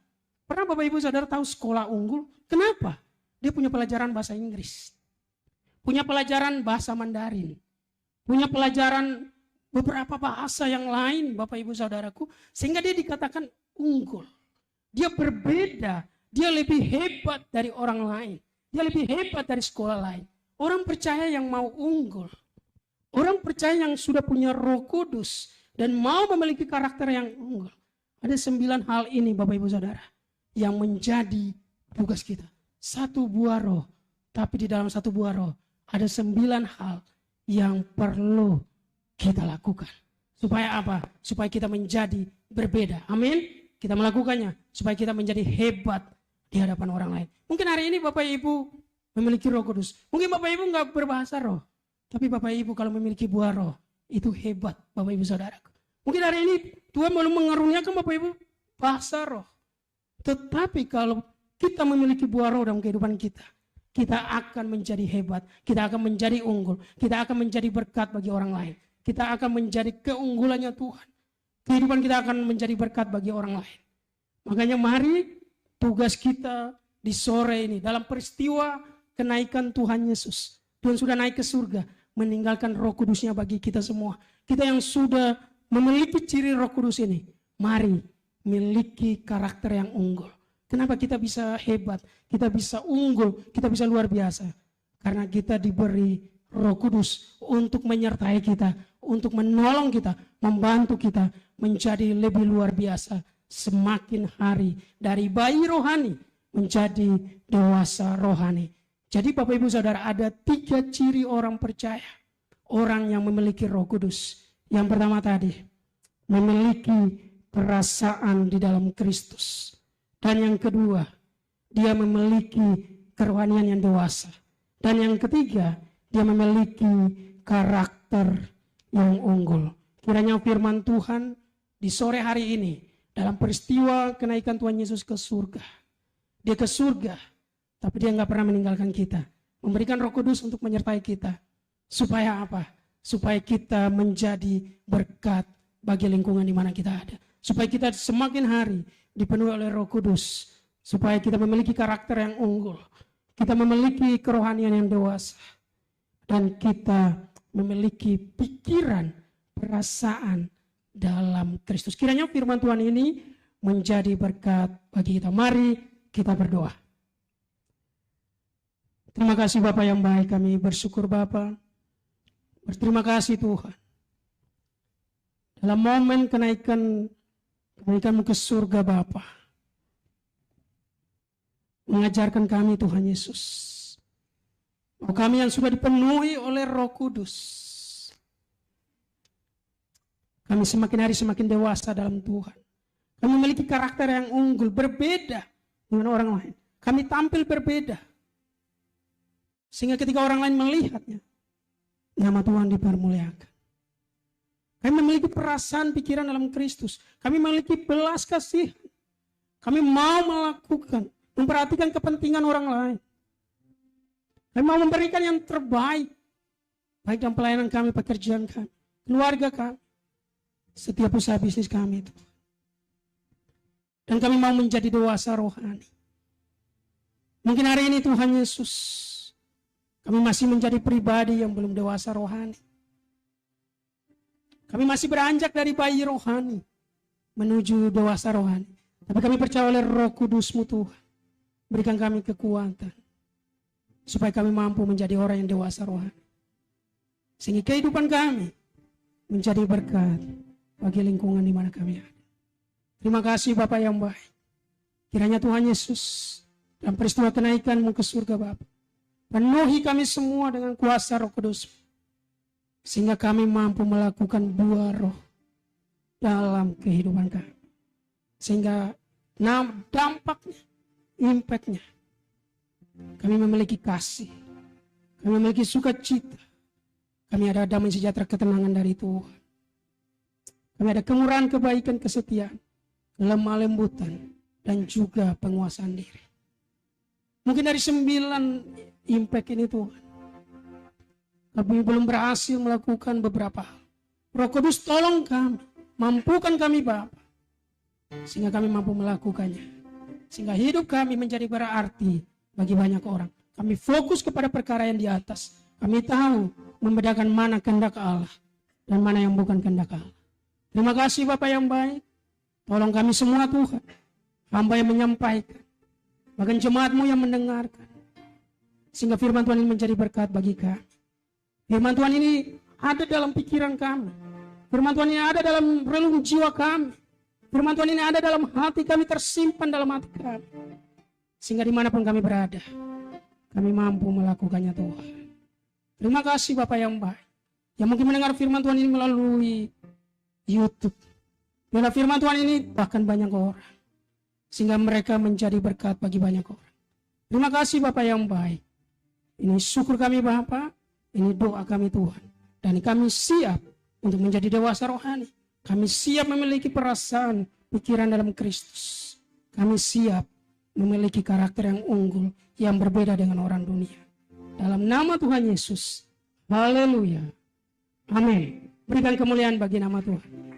pernah Bapak Ibu Saudara tahu sekolah unggul? Kenapa? Dia punya pelajaran bahasa Inggris, punya pelajaran bahasa Mandarin, punya pelajaran beberapa bahasa yang lain Bapak Ibu Saudaraku, sehingga dia dikatakan unggul. Dia berbeda, dia lebih hebat dari orang lain, dia lebih hebat dari sekolah lain. Orang percaya yang mau unggul, orang percaya yang sudah punya Roh Kudus, dan mau memiliki karakter yang unggul. Ada 9 hal ini Bapak Ibu Saudara yang menjadi tugas kita. Satu buah roh, tapi di dalam satu buah roh ada 9 hal yang perlu kita lakukan. Supaya apa? Supaya kita menjadi berbeda. Amin. Kita melakukannya supaya kita menjadi hebat di hadapan orang lain. Mungkin hari ini Bapak Ibu memiliki Roh Kudus. Mungkin Bapak Ibu nggak berbahasa roh. Tapi Bapak Ibu kalau memiliki buah roh, itu hebat Bapak Ibu Saudara. Mungkin hari ini Tuhan belum mengaruniakan Bapak Ibu bahasa roh. Tetapi kalau kita memiliki buah roh dalam kehidupan kita, kita akan menjadi hebat, kita akan menjadi unggul, kita akan menjadi berkat bagi orang lain. Kita akan menjadi keunggulannya Tuhan. Kehidupan kita akan menjadi berkat bagi orang lain. Makanya mari tugas kita di sore ini dalam peristiwa kenaikan Tuhan Yesus. Tuhan sudah naik ke surga, meninggalkan Roh Kudusnya bagi kita semua. Kita yang sudah memiliki ciri Roh Kudus ini, Mari miliki karakter yang unggul. Kenapa kita bisa hebat, kita bisa unggul, kita bisa luar biasa? Karena kita diberi Roh Kudus untuk menyertai kita, untuk menolong kita, membantu kita menjadi lebih luar biasa semakin hari, dari bayi rohani menjadi dewasa rohani. Jadi Bapak Ibu Saudara, ada 3 ciri orang percaya, orang yang memiliki Roh Kudus. Yang pertama tadi, memiliki perasaan di dalam Kristus. Dan yang kedua, dia memiliki kerohanian yang dewasa. Dan yang ketiga, dia memiliki karakter yang unggul. Kiranya firman Tuhan di sore hari ini, dalam peristiwa kenaikan Tuhan Yesus ke surga. Dia ke surga, tapi dia nggak pernah meninggalkan kita. Memberikan Roh Kudus untuk menyertai kita. Supaya apa? Supaya kita menjadi berkat bagi lingkungan di mana kita ada. Supaya kita semakin hari dipenuhi oleh Roh Kudus. Supaya kita memiliki karakter yang unggul. Kita memiliki kerohanian yang dewasa. Dan kita memiliki pikiran, perasaan dalam Kristus. Kiranya firman Tuhan ini menjadi berkat bagi kita. Mari kita berdoa. Terima kasih Bapak yang baik, kami bersyukur Bapak. Berterima kasih Tuhan. Dalam momen kenaikan-Mu ke surga Bapa, mengajarkan kami Tuhan Yesus, bahwa kami yang sudah dipenuhi oleh Roh Kudus, kami semakin hari semakin dewasa dalam Tuhan. Kami memiliki karakter yang unggul, berbeda dengan orang lain. Kami tampil berbeda, sehingga ketika orang lain melihatnya, nama Tuhan dipermuliakan. Kami memiliki perasaan pikiran dalam Kristus. Kami memiliki belas kasihan. Kami mau melakukan, memperhatikan kepentingan orang lain. Kami mau memberikan yang terbaik, baik dalam pelayanan kami, pekerjaan kami, keluarga kami, setiap usaha bisnis kami itu. Dan kami mau menjadi dewasa rohani. Mungkin hari ini Tuhan Yesus, kami masih menjadi pribadi yang belum dewasa rohani. Kami masih beranjak dari bayi rohani menuju dewasa rohani. Tapi kami percaya oleh Roh Kudus-Mu Tuhan, berikan kami kekuatan supaya kami mampu menjadi orang yang dewasa rohani. Sehingga kehidupan kami menjadi berkat bagi lingkungan di mana kami ada. Terima kasih Bapak yang baik. Kiranya Tuhan Yesus dalam peristiwa kenaikan-Mu ke surga Bapa, penuhi kami semua dengan kuasa Roh Kudus, sehingga kami mampu melakukan buah roh dalam kehidupan kami. Sehingga dampaknya, impactnya, kami memiliki kasih, kami memiliki sukacita, kami ada damai sejahtera ketenangan dari Tuhan. Kami ada kemurahan, kebaikan, kesetiaan, lemah lembutan, dan juga penguasaan diri. Mungkin dari 9 impact ini Tuhan, kami belum berhasil melakukan beberapa hal. Roh Kudus tolong kami, mampukan kami Bapa, sehingga kami mampu melakukannya. Sehingga hidup kami menjadi berarti bagi banyak orang. Kami fokus kepada perkara yang di atas. Kami tahu membedakan mana kehendak Allah dan mana yang bukan kehendak Allah. Terima kasih Bapak yang baik. Tolong kami semua Tuhan, hamba yang menyampaikan, bahkan jemaat-Mu yang mendengarkan, sehingga firman Tuhan ini menjadi berkat bagi kami. Firman Tuhan ini ada dalam pikiran kami. Firman Tuhan ini ada dalam relung jiwa kami. Firman Tuhan ini ada dalam hati kami, tersimpan dalam hati kami. Sehingga dimanapun kami berada, kami mampu melakukannya Tuhan. Terima kasih Bapak yang baik, yang mungkin mendengar firman Tuhan ini melalui YouTube. Bila firman Tuhan ini bahkan banyak orang, sehingga mereka menjadi berkat bagi banyak orang. Terima kasih Bapak yang baik. Ini syukur kami Bapak, ini doa kami Tuhan. Dan kami siap untuk menjadi dewasa rohani. Kami siap memiliki perasaan, pikiran dalam Kristus. Kami siap memiliki karakter yang unggul, yang berbeda dengan orang dunia. Dalam nama Tuhan Yesus. Haleluya. Amin. Berikan kemuliaan bagi nama Tuhan.